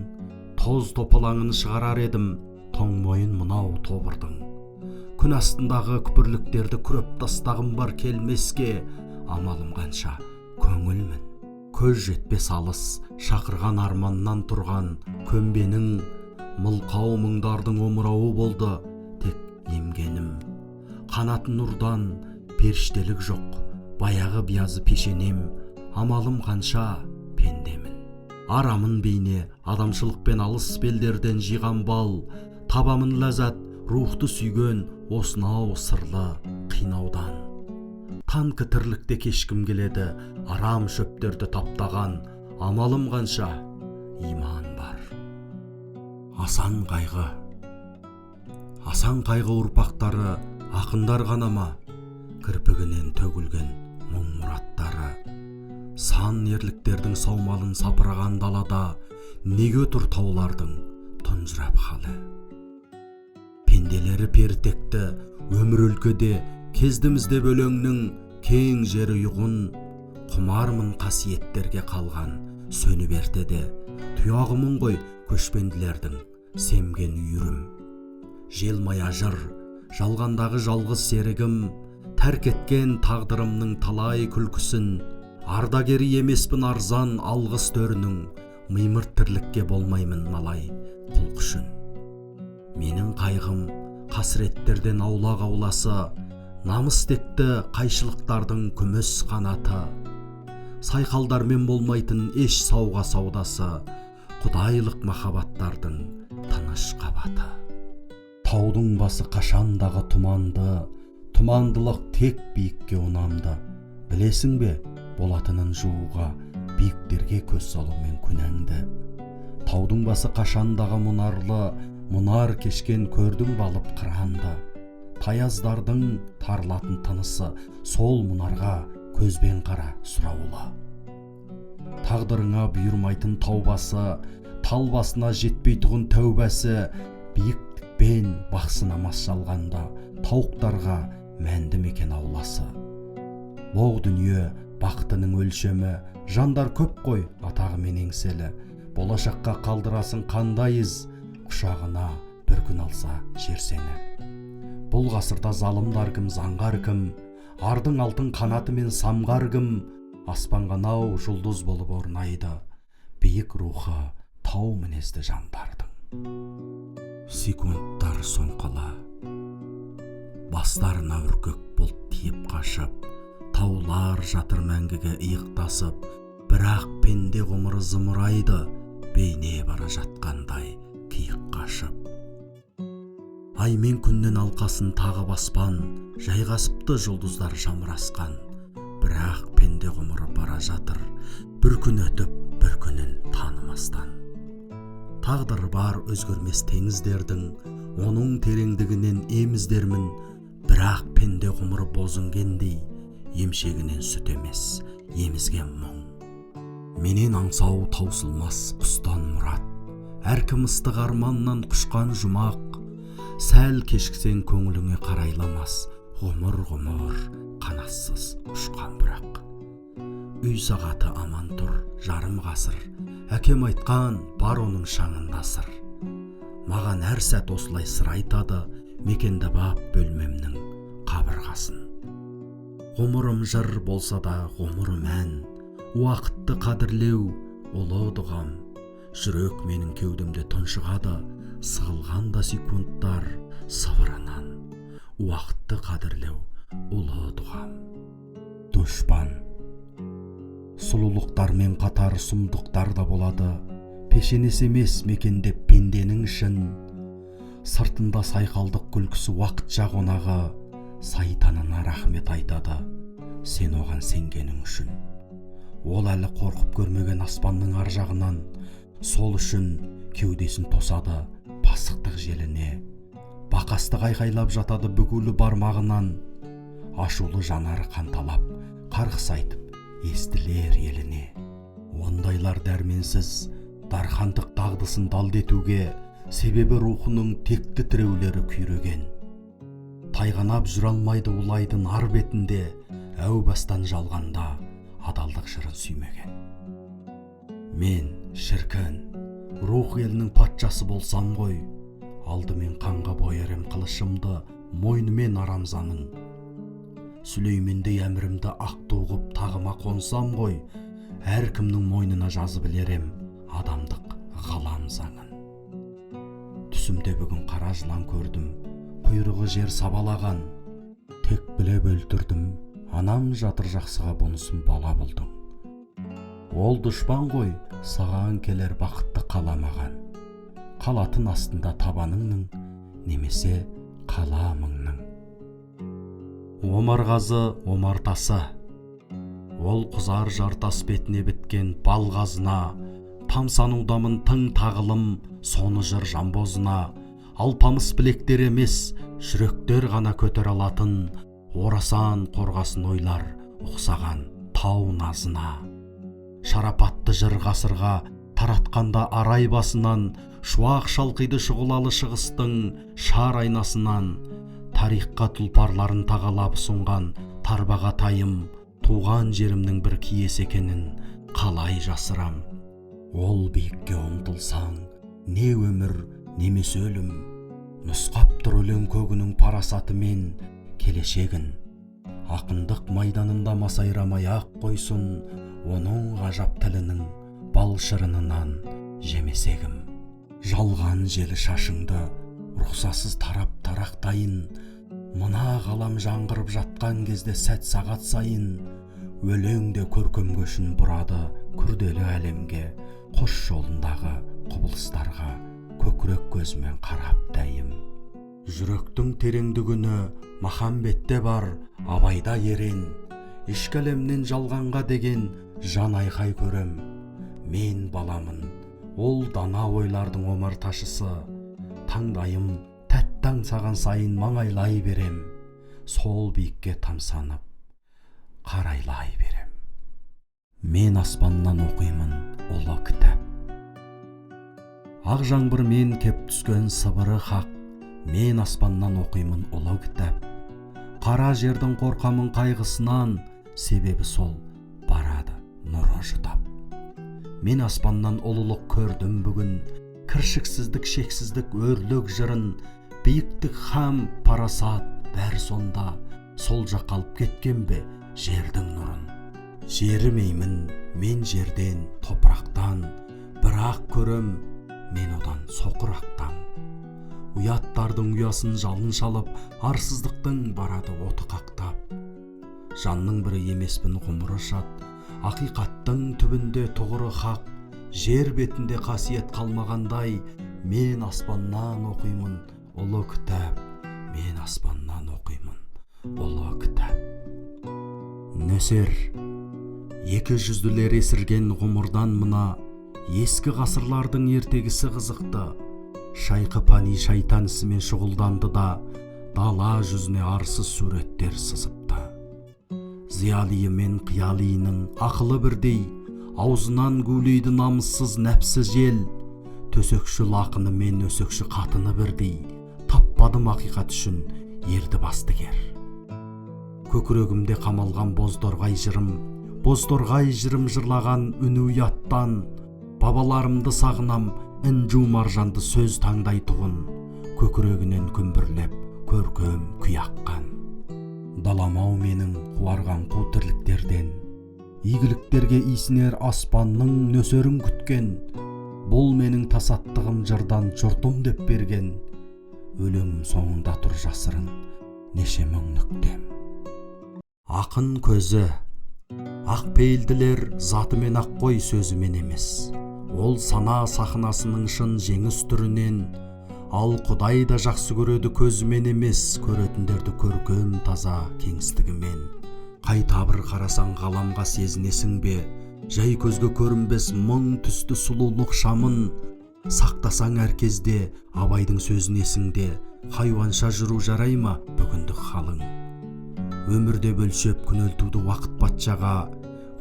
тоз топалаңын шығарар едім тоң мойын мынау тобырдың. Күн астындағы күпірліктерді күреп тастағым бар келмеске, амалым қанша көңілмін. көз жетпес алыс шақырған арманнан тұрған көмбенің мылқау мұңдардың омырауы болды тек емгенім. Қанатын ұрдан періштелік жоқ, баяғы биязы пешенем, амалым қанша пендемін. Арамын бейне адамшылықпен алыс белдерден жиған бал, табамын ләззат рухты сүйген осынау сырлы қинаудан. Танкы тірлікте кешкім келеді, арам шөптерді таптаған, амалым қанша иман бар. Асан қайғы ұрпақтары ақындар ғана ма, кірпігінен төгілген мұң мұраттары. Сан ерліктердің саумалын сапыраған далада, неге тұр таулардың тұнжырап халі. Пенделері перітекті өмір өлкеде, кездімізде өлеңнің кең жері ұйғын. Құмармын қасиеттерге қалған сөніп ертеде, тұяғымын ғой көшпенділердің семген үйірім. Желмая жыр, жалғандағы жалғыз серігім, тәрк еткен тағдырымның талай күлкісін. Ардагері емеспін арзан алғыс төрінің, мимырт тірлікке болмаймын малай құлқышын. Менің қайғым қасіреттерден аулақ ауласы, намыс текті қайшылықтардың күміс қанаты. Сайқалдармен болмайтын еш сауға саудасы, құдайлық махаббаттардың тыныш қабаты. Таудың басы қашандағы тұманды, тұмандылық тек биікке ұнамды. Білесің бе, болатынын жууға, биіктерге көз салумен күнәңді. Таудың басы қашандағы мұнарлы, мұнар кешкен көрдің балып қыранды. Таяздардың тарлатын тынысы, сол мұнарға көзбен қара сұраулы. Тағдырыңа бұйырмайтын таубасы, тал басына жетпей тұғын тәубәсі, биіктікпен бақсынамас жалғанда, тауықтарға мәнді мекен ауласы. Боқ дүние бақытының өлшемі, жандар көп қой атағымен еңселі. Болашаққа қалдырасың қандайыз, құшағына бір күн алса жер сені. Бұл ғасырда залымдар кім, заңғар кім, ардың алтын қанатымен самғар кім, аспанғанау жұлдыз болып орнайды, биік рухы тау мінезді жандардың. Секундтар соңқылы, бастарына үркек бұлт тиіп қашып, таулар жатыр мәңгіге иықтасып, бірақ пенде ғұмыры зымырайды, бейне бара жатқандай киік қашып. Ай мен күннен алқасын тағы баспан, жайғасыпты жұлдыздар жамырасқан, бірақ пенде ғұмыры бара жатыр, бір күн өтіп, бір күнін танымастан. Тағдыры бар өзгермес теңіздердің, оның тереңдігінен еміздермін, бірақ пенде ғұмыры бозынгендей, емшегінен сүт емес, емізген мұң. Менен аңсау таусылмас құстан мұрат, әркім ыстық арманнан құшқан жұмақ. Сәл кешіксең көңіліңе қарайламас, ғұмыр қанассыз ұшқан бірақ. Үй сағаты аман тұр, жарым ғасыр, әкем айтқан бар оның шаңында сыр. Маған әр сәт осылай сыр айтады, мекенді бап бөлмемнің қабырғасын. Ғұмырым жыр болса да ғұмырым ән, уақытты қадірлеу ұлы дұғам. Жүрек менің кеудемде тұншығады, сығылғанда секундтар сыбырынан. Уақытты қадірлеу ұлы дұғам. Дұшпан. Сұлулықтармен қатар сұмдықтар да болады, пешенес емес мекенде пенденің ішін. Сыртында сайқалдық күлкісі уақытша қонағы, сайтанына рахмет айтады, сен оған сенгенің үшін. Ол әлі қорқып көрмеген аспанның ар жағынан, сол үшін кеудесін тосады пасықтық желіне. Бақастық айқайлап жатады бүгулі бармағынан, ашулы жанары қанталап, қарғыс айтып, естілер еліне. Ондайлар дәрменсіз, дархандық дағдысын далдетуге, себебі рухының текті тіреулері күйреген. Тайғанап жүр алмайды улайдың ар бетінде, әу бастан жалғанда адалдық жырын сүймеген. Мен шіркін, рух елінің патшасы болсам ғой, алдымен қанға боярым қылышымды, мойнымен арамзаның. Сүлеймендей әмірімді ақ туғып тағыма қонсам ғой, әркімнің мойнына жазып ілерем адамдық ғалам заңын. Түсімде бүгін қара жылан көрдім, құйрығы жер сабалаған. Тек білеп өлтірдім, анам жатыр жақсыға бұнысын бала болдың. Ол дұшпан ғой, саған келер бақытты қаламаған. Қалатын астында табаныңның, немесе қаламыңның. Омарғазы омартасы. Ол құзар жартас бетіне біткен балғазына, тамсанудамын тың тағылым, соны жыр жамбозына. Алпамыс білектер емес, жүректер ғана көтер алатын, орасан қорғасын ойлар ұқсаған тау назына. Шарапатты жыр ғасырға таратқанда арай басынан, шуақ шалқиды шұғылалы шығыстың шар айнасынан. Тарихқа тұлпарларын тағалап сұнған тарбаға тайым, туған жерімнің бір киес екенін қалай жасырам. Ол биікке ұмтылсаң, не өмір, немес өлім, нұсқап тұр өлең көгінің парасатымен келешегін. Ақындық майданында масайрамай ақ қойсын, оның ғажап тілінің бал шырынынан жемесегім. Жалған желі шашыңды рұқсасыз тарап тарақтайын, мына ғалам жаңғырып жатқан кезде сәт сағат сайын. Өлеңде көркем көшін бұрады күрделі әлемге, қош жолындағы құбылыстарға көкірек көзімен қарап дәйім. Жүректің тереңдігіні махамбетте бар, абайда ерен. Ішкі әлемнен жалғанға деген жан айқай көрем. Мен баламын, ол дана ойлардың омарташысы. Таңдайым тәттаң саған сайын маңайлай берем. Сол биікке тамсанып, қарайлай берем. Мен аспаннан оқимын ұлы кітап. Ақ жаңбырмен кеп түскен сыбыры хақ, мен аспаннан оқимын ұлы кітап. Қара жердің қорқамын қайғысынан, себебі сол барады нұры жұтап. Мен аспаннан ұлылық көрдім бүгін, кіршіксіздік шексіздік өрлік жырын, биіктік һәм парасат бәр сонда. Сол жақ қалып кеткен бе жердің нұрын. Жерімеймін мен жерден, топырақтан, бірақ көрем мен одан соқырақтан. Ұяттардың ұясын жалын шалып, арсыздықтың барады оты қақтап. Жанның бірі емеспін ғұмыры шат, ақиқаттың түбінде тұғыры хақ. Жер бетінде қасиет қалмағандай, мен аспаннан оқимын ұлы кітап. Мен аспаннан оқимын ұлы кітап. Нөсер, екі жүзділер есірген ғұмырдан мына, ескі ғасырлардың ертегісі қызықты. Шайқы пани шайтан ісімен шұғылданды да, дала жүзіне арсыз суреттер сызыпты. Зиялиы мен қиялиының ақылы бірдей, аузынан гулейді намыссыз нәпсі жел. Төсекші лақыны мен өсекші қатыны бірдей, таппадым ақиқат үшін ерді бастыгер. Көкірегімде қамалған бозторғай жырым жырлаған үні ұяттан. Бабаларымды сағынам, інжу маржанды сөз таңдай тұғын, көкірегінен күмбірлеп көркем күй аққан. Даламау менің қуарған қу тірліктерден, игіліктерге исінер аспанның нөсерін күткен. Бұл менің тасаттығым жырдан жұртым деп берген. Өлеңім соңында тұр жасырын неше мың нүктем. Ақын көзі, ақ пейілділер затымен ақ қой сөзімен емес. Ол сана сахнасының шын жеңіс түрінен. Ал Құдай да жақсы көреді көзімен емес, көретіндерді көркем таза кеңістігімен. Қайта бір қарасаң ғаламға сезінесің бе, жай көзге көрінбес мың түсті сұлулық шамын. Сақтасаң әр кезде абайдың сөзін есіңде, хайуанша жүру жарай ма бүгіндік халың. Өмірде бөлшеп күнелтуді уақыт патшаға,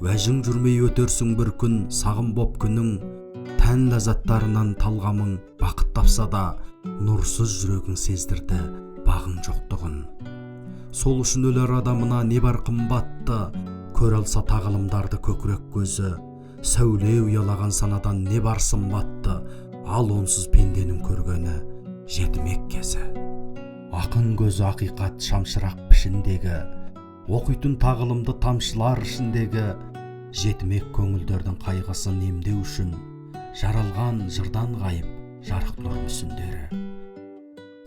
уәжің жүрмей өтерсің бір күн сағым боп күнің. Тән ләззаттарынан талғамың бақыт тапса да, нұрсыз жүрегің сездірді бағың жоқтығын. Сол үшін өлер адамына не бар қымбатты, көр алса тағылымдарды көкірек көзі. Сәуле ұялаған санадан не бар сымбатты, ал онсыз пенденің көргені жетімек кезі. Ақын көзі ақиқат шамшырақ пішіндегі, оқитын тағылымды тамшылар ішіндегі. жетімек көңілдердің қайғысын емдеу үшін жаралған жырдан ғайып жарық нұр мүсіндері.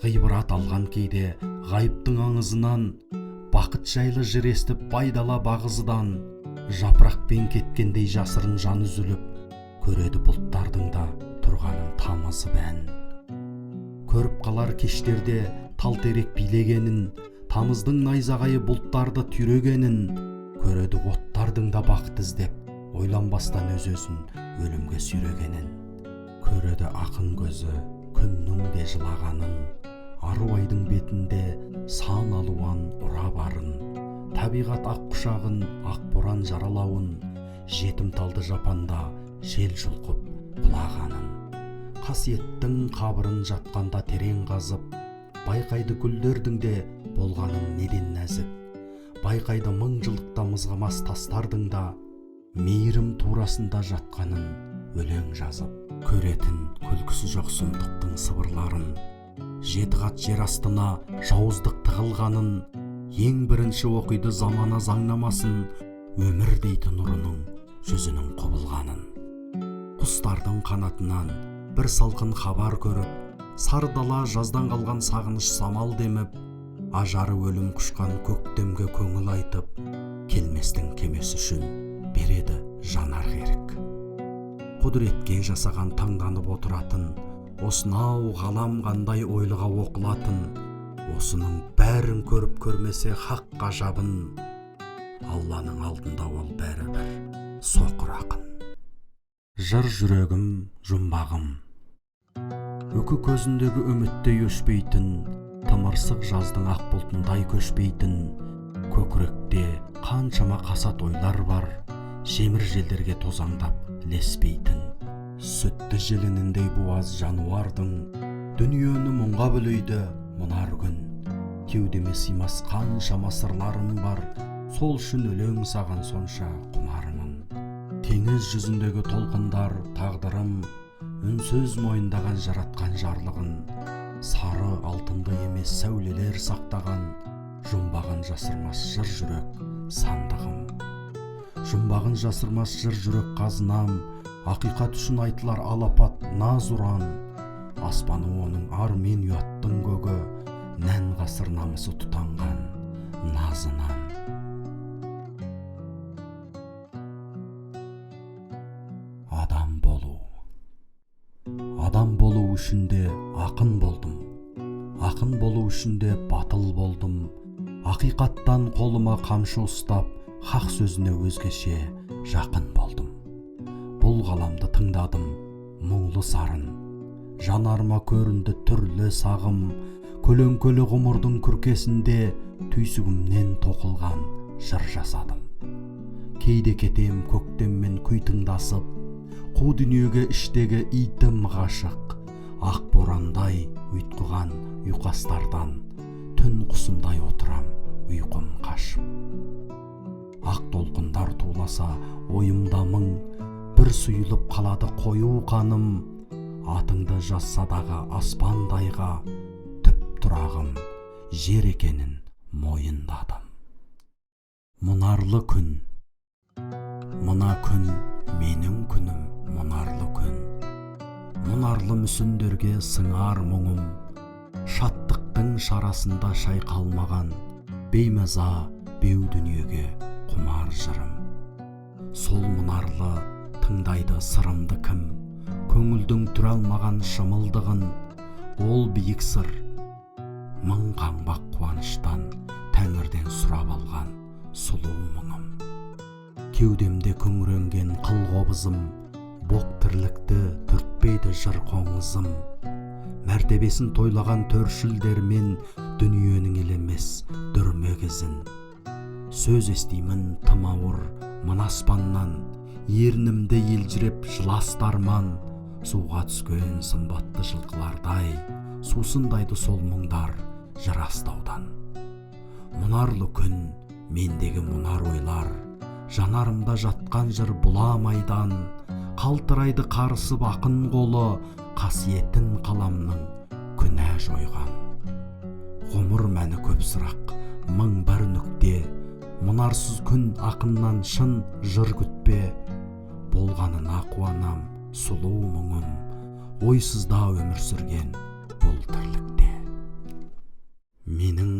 Ғибрат алған кейде ғайыптың аңызынан, бақыт жайлы жыр естіп байдала бағызыдан, жапырақпен кеткендей жасырын жан үзіліп, көреді бұлттардың да тұрғанын тамызы бән. Көріп қалар кештерде тал-терек билегенін, тамыздың найзағайы бұлттарды түйрегенін, көреді оттардың да бақыт іздеп, ойланбастан өз-өзін өлімге сүйрегенін. Көреді ақын көзі күннің де жылағанын, ару айдың бетінде сан алуан ұра барын, табиғат ақ құшағын ақ боран жаралауын, жетім талды жапанда жел жұлқып құлағанын. Қасиеттің қабырын жатқанда терең қазып, байқайды гүлдердің де болғанын неден нәзік, байқайды мың жылдықта мызғымас тастардың да мейірім турасында жатқанын өлең жазып. Көретін күлкісі жоқ сұмдықтың сыбырларын, жеті қат жер астына жауыздық тығылғанын, ең бірінші оқиды замана заңнамасын, өмір дейді нұрының жүзінің құбылғанын. Құстардың қанатынан бір салқын хабар көріп, сары дала жаздан қалған сағыныш самал деміп, ажары өлім құшқан көктемге көңіл айтып, келместің кемесі үшін береді жанар ерік. Құдіретке жасаған таңданып отыратын, осынау ғалам қандай ойлыға оқылатын, осының бәрін көріп көрмесе хақ ғажабын, Алланың алдында ол бәрі бір соқыр ақын. Жыр жүрегім, жұмбағым, үкі көзіндегі үміттей өшпейтін, тымырсық жаздың ақ бұлтындай көшпейтін, көкіректе қаншама қасат ойлар бар, жемір желдерге тозаңдап леспейтін. Сүтті желініндей буаз жануардың, дүниені мұңға бөлейді мұнар күн. Кеудеме сыймас қаншама сырларым бар, сол үшін өлең саған сонша құмармын. Теңіз жүзіндегі толқындар тағдырым, үнсіз мойындаған жаратқан жарлығын, сары алтынды емес сәулелер сақтаған, жұмбағын жасырмас жыр жүрек сандығым. Жұмбағын жасырмас жыр жүрек қазынам, ақиқат үшін айтылар алапат наз ұран, аспаны оның ар мен ұяттың көгі, нән ғасыр намысы тұтанған назынан. Адам болу үшін де ақын болдым, ақын болу үшін де батыл болдым, ақиқаттан қолыма қамшы ұстап, хақ сөзіне өзгеше жақын болдым. Бұл ғаламды тыңдадым мұңлы сарын, жанарыма көрінді түрлі сағым, көлеңкелі ғұмырдың күркесінде түйсігімнен тоқылған жыр жасадым. Кейде кетем көктеммен күй тыңдасып, қу дүниеге іштегі итім ғашық, ақ борандай ұйтқыған ұйқастардан түн құсындай отырам ұйқым қашып. Ақ толқындар туласа ойымда мың, бір сұйылып қалады қою қаным, атыңды жазсадағы аспандайға түп тұрағым жер екенін мойындадым. Мұнарлы күн, мына күн менің күнім, мұнарлы күн. Мұнарлы мүсіндерге сыңар мұңым, шаттықтың шарасында шайқалмаған, беймаза беу дүниеге құмар жырым. Сол мұнарлы тыңдайды сырымды кім, көңілдің түре алмаған шымылдығын, ол биік сыр, мың қаңбақ қуаныштан тәңірден сұрап алған сұлу мұңым. Кеудемде күңіренген қыл қобызым, боқ тірлікті түртпейді жыр қоңызым. Мәртебесін тойлаған төршілдермен дүниенің елемес дүрмегізін. Сөз естимін тым ауыр мына аспаннан, ернімді елжіреп жыластарман, суға түскен сымбатты жылқылардай, сусындайды сол мұңдар жыр астаудан. Мұнарлы күн, мендегі мұнар ойлар, жанарымда жатқан жыр бұламайдан, қалтырайды қарысып ақын қолы, қасиетін қаламның күнә жойған. Ғұмыр мәні көп сұрақ, мың бір нүкте, Мұнарсыз күн ақыннан шын жыр күтпе, болғанына қуанам сұлу мұңым, ойсызда өмір сүрген бұл тірлікте. Менің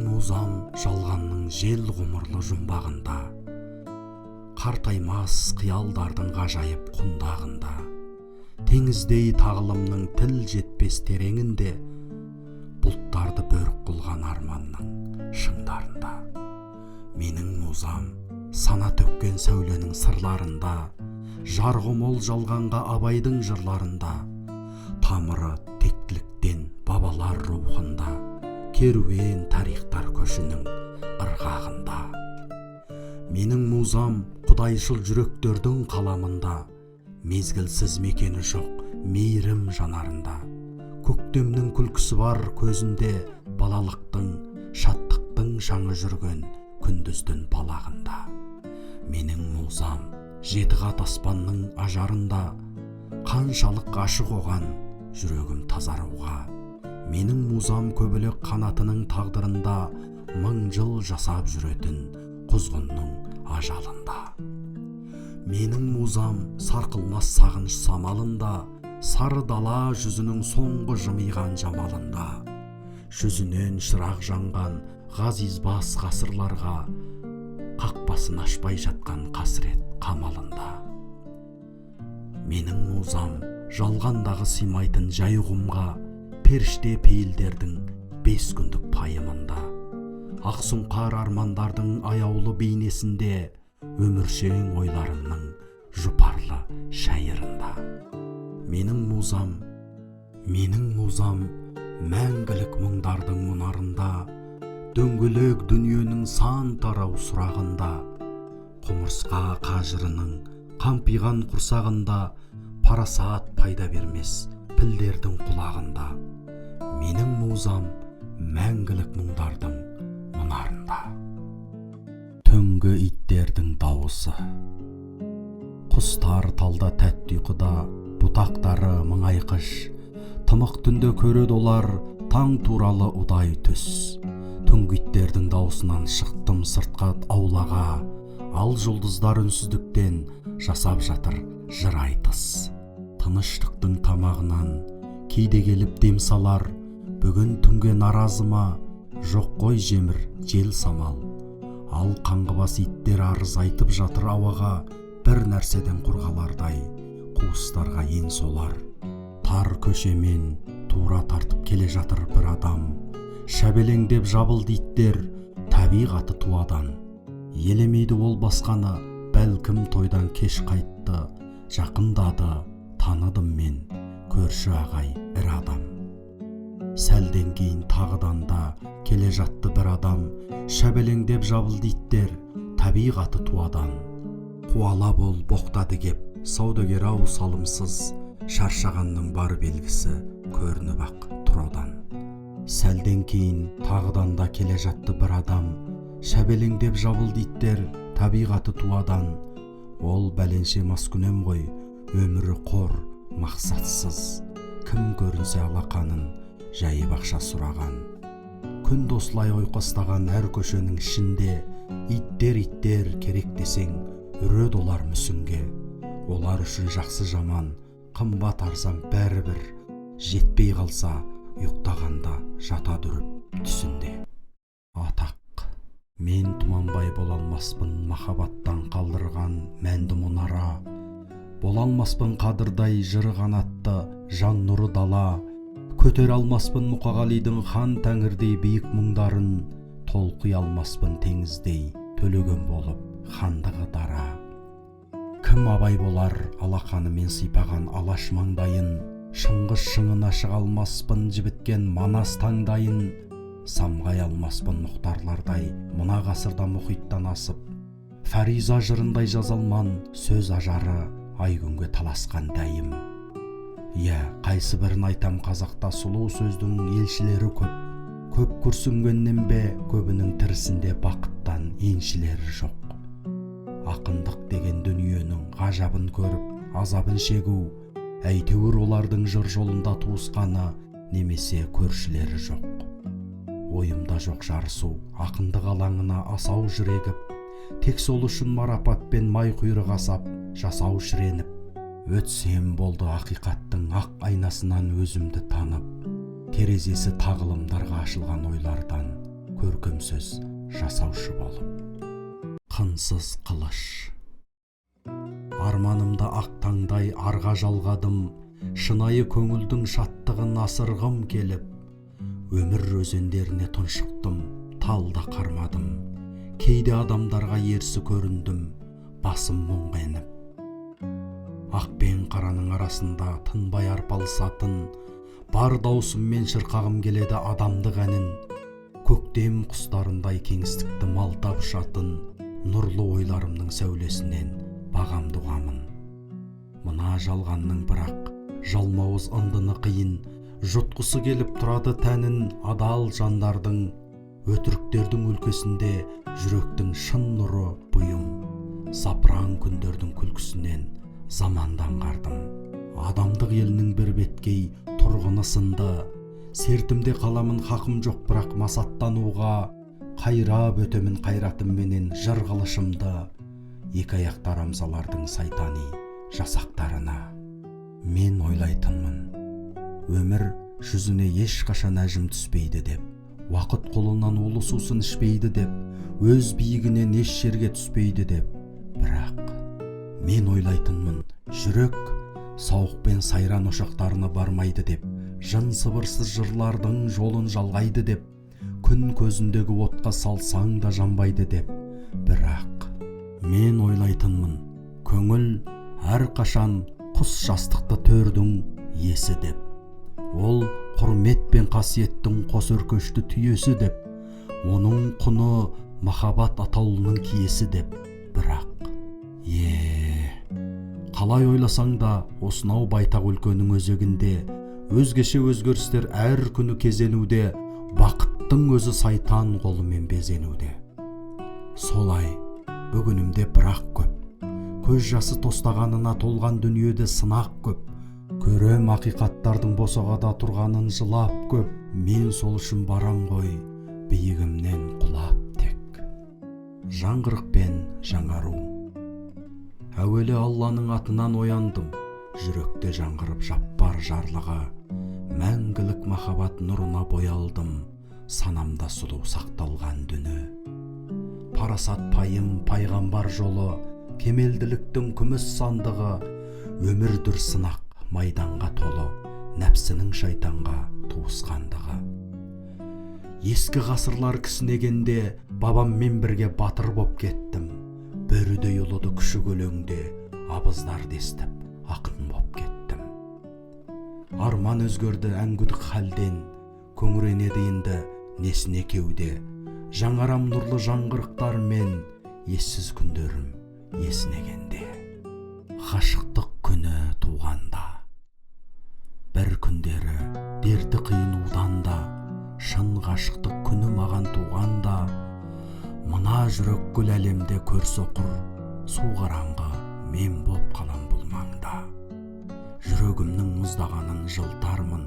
музам жалғанның жел ғұмырлы жұмбағында, қартаймас қиялдардың ғажайып құндағында, теңіздей тағылымның тіл жетпес тереңінде, бұлттарды бөрік қылған арманның шыңдарында. Менің музам сана төккен сәуленің сырларында, жарғы мол жалғанға абайдың жырларында, тамыры тектіліктен бабалар рухында, керуен тарихтар көшінің ырғағында. Менің музам құдайшыл жүректердің қаламында, мезгілсіз мекені жоқ мейірім жанарында, көктемнің күлкісі бар көзінде, балалықтың, шаттықтың шаңы жүрген күндіздің балағында. Менің музам жеті қат аспанның ажарында, қаншалық ғашық оған жүрегім тазаруға. Менің музам көбілек қанатының тағдырында, мың жыл жасап жүретін құзғынның ажалында. Менің музам сарқылмас сағыныш самалында, сары дала жүзінің соңғы жымиған жамалында, жүзінен шырақ жанған ғазизбас ғасырларға, қақпасын ашпай жатқан қасірет қамалында. Менің музам жалғандағы сыймайтын жай ұғымға, періште пейілдердің 5 күндік пайымында, ақсұңқар армандардың аяулы бейнесінде, өміршең ойларымның жұпарлы шайырында. Менің музам мәңгілік мұңдардың мұнарында, дөңгелек дүниенің сан тарау сұрағында, құмырсқа қажырының қампиған құрсағында, парасат пайда бермес пілдердің құлағында. Менің музам мәңгілік мұңдардың мұнарында. Түнгі иттердің дауысы, құстар талда тәтті ұйқыда, бұтақтары мұңайқыш, тымық түнде көреді олар таң туралы удай түс. Түнгі иттердің даусынан шықтым сыртқа аулаға, ал жұлдыздар үнсіздіктен жасап жатыр жыр айтыс. Тыныштықтың тамағынан кейде келіп дем салар, бүгін түнге наразыма, жоқ қой жемір жел самал. Ал қаңғыбас иттер арыз айтып жатыр ауаға, бір нәрседен қорғалардай қуыстарға ен солар. Тар көшемен тура тартып келе жатыр бір адам, шәбелеңдеп жабылды иттер табиғаты туадан. Елемейді ол басқаны, бәлкім тойдан кеш қайтты, жақындады, таныдым мен көрші ағай ір адам. Сәлден кейін тағыдан да келе жатты бір адам, шәбелеңдеп жабылды иттер табиғаты туадан. Қуала бол боқтады кеп, саудагер ау салымсыз, шаршағанның бар белгісі көрініп ақ тұрадан. Сәлден кейін тағыдан да келе жатты бір адам, шәбелеңдеп жабылды иттер табиғаты туадан. Ол бәленше маскүнем ғой, өмірі қор, мақсатсыз, кім көрінсе алақанын жайып ақша сұраған. Күн осылай ойқастаған әр көшенің ішінде, иттер керек десең үреді олар мүсінге. Олар үшін жақсы жаман, қымбат арзан бәрібір, жетпей қалса ұйықтағанда жата дүріп түсінде. Атақ, мен Тұманбай бола алмаспын махаббаттан қалдырған мәнді мұнара, бола алмаспын қадырдай жыры қанатты жан нұры дала, көтер алмаспын Мұқағалидың хан тәңірдей биік мұңдарын, толқи алмаспын теңіздей төлеген болып хандығы дара. Кім абай болар алақанымен сипаған алаш маңдайын, шыңғыс шыңына шыға алмаспын жібіткен манас таңдайын, самғай алмаспын мұхтарлардай мына ғасырда мұхиттан асып, фариза жырындай жазалман сөз ажары айгүнге таласқан дәйім. Иә, қайсы бірін айтам, қазақта сұлу сөздің елшілері көп күрсінгеннен бе көбінің тірісінде бақыттан еншілері жоқ. Ақындық деген дүниенің ғажабын көріп азабын шегу, әйтеуір олардың жыр жолында туысқаны немесе көршілері жоқ. ойымда жоқ жарысу, ақындық алаңына асау жүрегіп, тек сол үшін марапатпен май құйрық асап, жасау шіреніп, өтсем болды ақиқаттың ақ айнасынан өзімді танып, терезесі тағылымдарға ашылған ойлардан көркем сөз жасаушы болып. Қынсыз қылыш. Арманымда ақ таңдай арға жалғадым, шынайы көңілдің шаттығын асырғым келіп, өмір өзендеріне тұншықтым, талда қармадым, кейде адамдарға ерсі көріндім, басым мұңға еніп. Ақ пен қараның арасында тынбай арпалысатын, бар даусыммен шырқағым келеді адамдық әнін, көктем құстарындай кеңістікті малтап ұшатын, нұрлы ойларымның сәулесінен бағамды ұғамын. Мына жалғанның бірақ жалмауыз ындыны қиын, жұтқысы келіп тұрады тәнін адал жандардың, өтіріктердің өлкесінде жүректің шын нұры бұйым, сапыран күндердің күлкісінен замандан қардым. Адамдық елінің бір беткей тұрғыны сынды, сертімде қаламын хақым жоқ бірақ масаттануға, қайрап өтемін қайратымменен жыр қылышымды, екі аяқты арамзалардың сайтани жасақтарына. Мен ойлайтынмын, өмір жүзіне ешқашан әжім түспейді деп, уақыт қолынан улы сусын ішпейді деп, өз биігінен еш жерге түспейді деп. Бірақ мен ойлайтынмын, жүрек сауықпен сайран ошақтарына бармайды деп, жын сыбырсыз жырлардың жолын жалғайды деп, күн көзіндегі отқа салсаң да жанбайды деп. Бірақ мен ойлайтынмын, көңіл әрқашан құс жастықты төрдің иесі деп, ол құрмет пен қасиеттің қос өркешті түйесі деп, оның құны махаббат атаулының киесі деп. Бірақ қалай ойласаң да осынау байтақ өлкенің өзегінде өзгеше өзгерістер әр күні кезенуде, бақыттың өзі сайтан қолымен безенуде. Солай бүгінімде бірақ көп, көз жасы тостағанына толған дүниеде сынақ көп, көрем ақиқаттардың босағада тұрғанын жылап көп. Мен сол үшін барам ғой биігімнен құлап тек. Жаңғырық пен жаңару. Әуелі Алланың атынан ояндым, жүректе жаңғырып жаппар жарлығы, мәңгілік махаббат нұрына боялдым, санамда сұлу сақталған дүні. Парасат пайым пайғамбар жолы, кемелділіктің күміс сандығы, өмір дүр сынақ майданға толы, нәпсінің шайтанға туысқандығы. Ескі ғасырлар кісінегенде бабаммен бірге батыр боп кеттім, бөрідей ұлыды күшік өлеңде абыздар дестіп ақын боп кеттім. Арман өзгерді әңгүдік халден, көңіренеді енді несіне кеуде, жаңарам нұрлы жаңғырықтармен, ессіз күндерім есінегенде. Ғашықтық күні туғанда, бір күндері дерті қиынудан да, шын ғашықтық күні маған туғанда, мына жүрек гүл әлемде көрсе оқыр, су қараңғы мен боп қалам бұл маңда. Жүрегімнің мұздағанын жылтармын,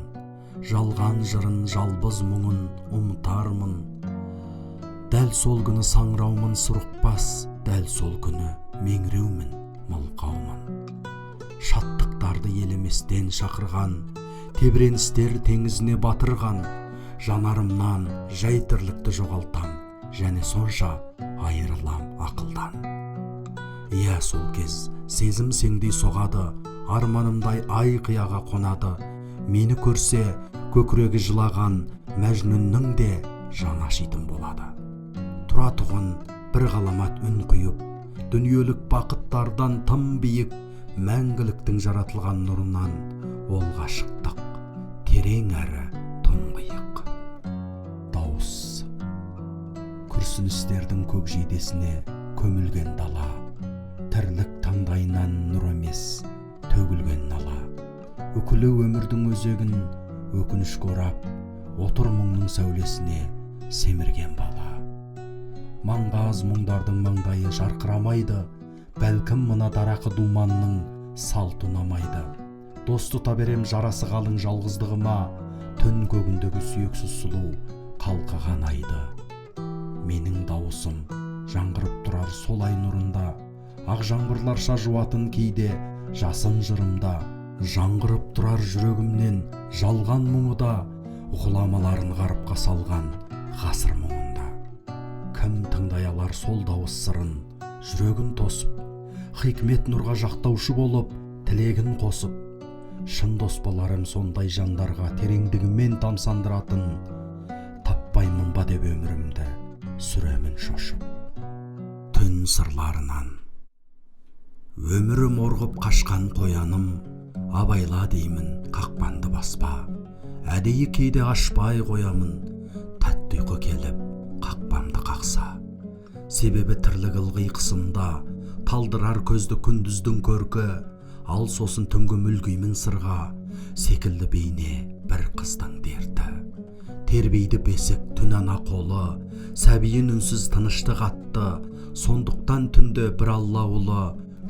жалған жырын жалбыз мұңын ұмытармын. Дәл сол күні саңыраумын сұрықпас, дәл сол күні меңіреумін мылқаумын. Шаттықтарды елеместен шақырған, тебіреністер теңізіне батырған, жанарымнан жай тірлікті жоғалтам, және сонша айырылам ақылдан. Иә, сол кез сезім сеңдей соғады, арманымдай ай қияға қонады. Мені көрсе көкірегі жылаған Мәжнүннің де жаны ашитын болады. Тұра тұғын бір ғаламат үн құйып, дүниелік бақыттардан тым биік, мәңгіліктің жаратылған нұрынан ол ғашықтық терең әрі тұңғиық. Дауыс күрсіністердің көкжидесіне көмілген дала, тірлік таңдайынан нұр емес төгілген нала. Үкілі өмірдің өзегін өкінішке орап, отыр мұңның сәулесіне семірген бала. Маңғаз мұңдардың маңдайы жарқырамайды, бәлкім мына дарақы думанның салт ұнамайды. Дос тұта берем жарасы қалың жалғыздығыма, түн көгіндегі сүйексіз сұлу қалқыған айды. Менің дауысым жаңғырып тұрар сол ай нұрында, ақ жаңбырларша жуатын кейде жасын жырымда. Жаңғырып тұрар жүрегімнен жалған мұңыда, ғұламаларын ғарыпқа салған ғасыр мұңында. Кім тыңдай алар сол дауыс сырын, жүрегін тосып, хикмет нұрға жақтаушы болып, тілегін қосып. Шын дос боларым сондай жандарға тереңдігімен тамсандыратын, таппаймын ба деп өмірімді сүремін шошып. Түн сырларынан өмірім орғып қашқан қояным, абайла деймін қақпанды баспа. Әдейі кейде ашпай қоямын, тәтті ұйқы келіп қақпамды қақса. Себебі тірлік ылғи қысымда, талдырар көзді күндіздің көркі. Ал сосын түнгі мүлгимін сырға, секілді бейне бір қыздың дерті. Тербейді бесік түн ана қолы, сәбиін үнсіз тыныштық атты. Сондықтан түнде бір алла ұлы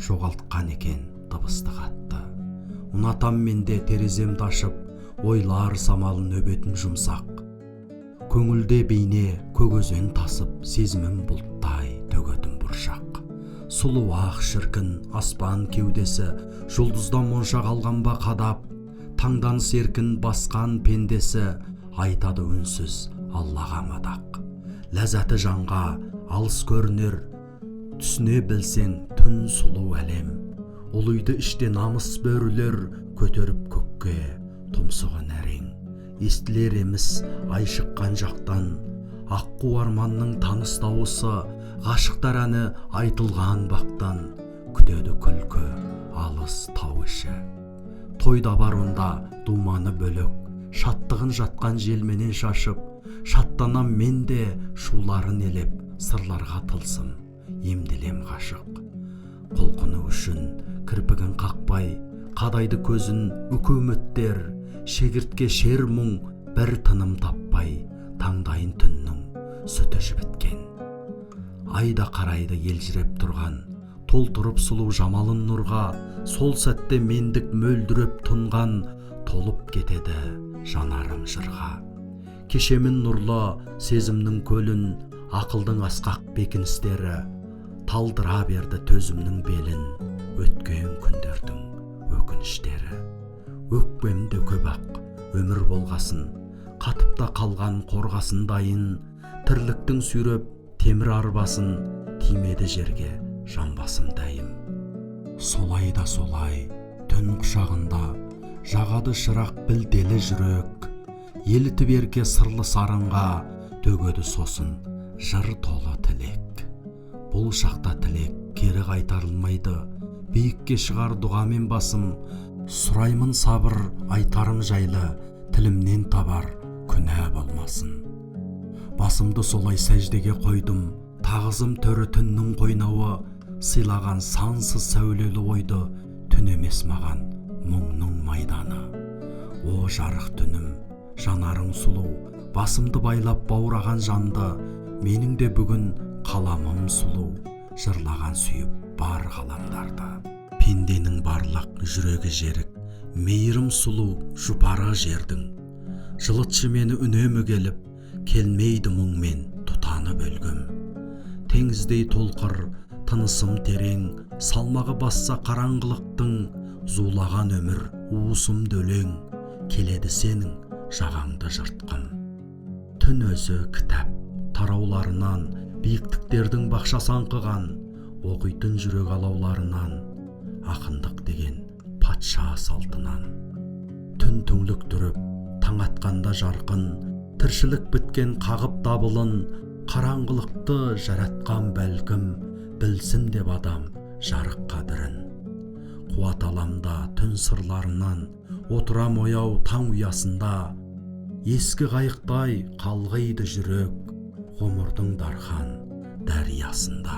жоғалтқан екен дыбысты қатты. Ұнатам менде тереземді ашып, ойлар самалын нөбетін жұмсақ. Көңілде бейне көгөзен тасып, сезімім бұлттай төгетін бұршақ. Сұлу ақ шіркін аспан кеудесі, жұлдыздан моншақ алған ба қадап. Таңданыс еркін басқан пендесі, айтады үнсіз Аллаға мадақ. Ләззаты жанға алыс көрінер, түсіне білсең түн сұлу әлем. Ұлыйды іште намыс бөрілер, көтеріп көкке тұмсығын әрең. Естілер еміс ай шыққан жақтан, аққу арманның таныс дауысы, ғашықтар әні айтылған бақтан. Күтеді күлкі алыс тау іші. Тойда бар онда думаны бөлік, шаттығын жатқан желменен шашып. Шаттанам мен де шуларын елеп, сырларға тылсым емделем ғашық. Құлқыны үшін кірпігін қақпай, қадайды көзін үкіметтер. Шегіртке шер мұң бір тыным таппай, таңдайын түннің сүті жібіткен. Айда қарайды елжіреп тұрған, толтырып сұлу жамалын нұрға. Сол сәтте мендік мөлдіреп тұнған, толып кетеді жанарым жырға. Кешемін нұрлы сезімнің көлін, ақылдың асқақ бекіністері. Талдыра берді төзімнің белін, өткен күндердің өкініштері. Өкпемде көбақ өмір болғасын, қатыпта қалған қорғасын дайын. Тірліктің сүйреп темір арбасын, тимеді жерге жамбасым дайым. Солай да солай түн құшағында, жағады шырақ білделі жүрек. Елітіп ерке сырлы сарынға, төгеді сосын жыр толы тілек. Бұл шақта тілек кері қайтарылмайды, биікке шығар дұғамен басым. Сұраймын сабыр айтарым жайлы, тілімнен табар күнә болмасын. Басымды солай сәждеге қойдым, тағызым төрі түннің қойнауы. Сыйлаған сансыз сәулелі ойды, түн емес маған мұңның майданы. О жарық түнім, жанарың сұлу, басымды байлап баураған жанды. Менің де бүгін қаламым сұлу, жырлаған сүйіп бар ғаламдарды. Пенденің барлық жүрегі жерік, мейірім сұлу жұпары жердің. Жылытшы мені үнемі келіп, келмейді мұңмен тұтаны бөлгім. Теңіздей толқыр, тынысым терең, салмағы басса қараңғылықтың. Зулаған өмір уысым дөлең, келеді сенің жағаңды жыртқым. Түн өзі кітап тарауларынан, биіктіктердің бақша саңқыған. Оқитын жүрек алауларынан, ақындық деген патша салтынан. Түн түңлік тұрып, таң атқанда жарқын, тіршілік біткен қағып дабылын. Қараңғылықты жаратқан бәлкім, білсін деп адам жарық қадірін. Қуат аламда түн сырларынан, отырам ояу таң ұясында. Ескі қайықтай қалғиды жүрек, ғұмырдың дархан дариясында.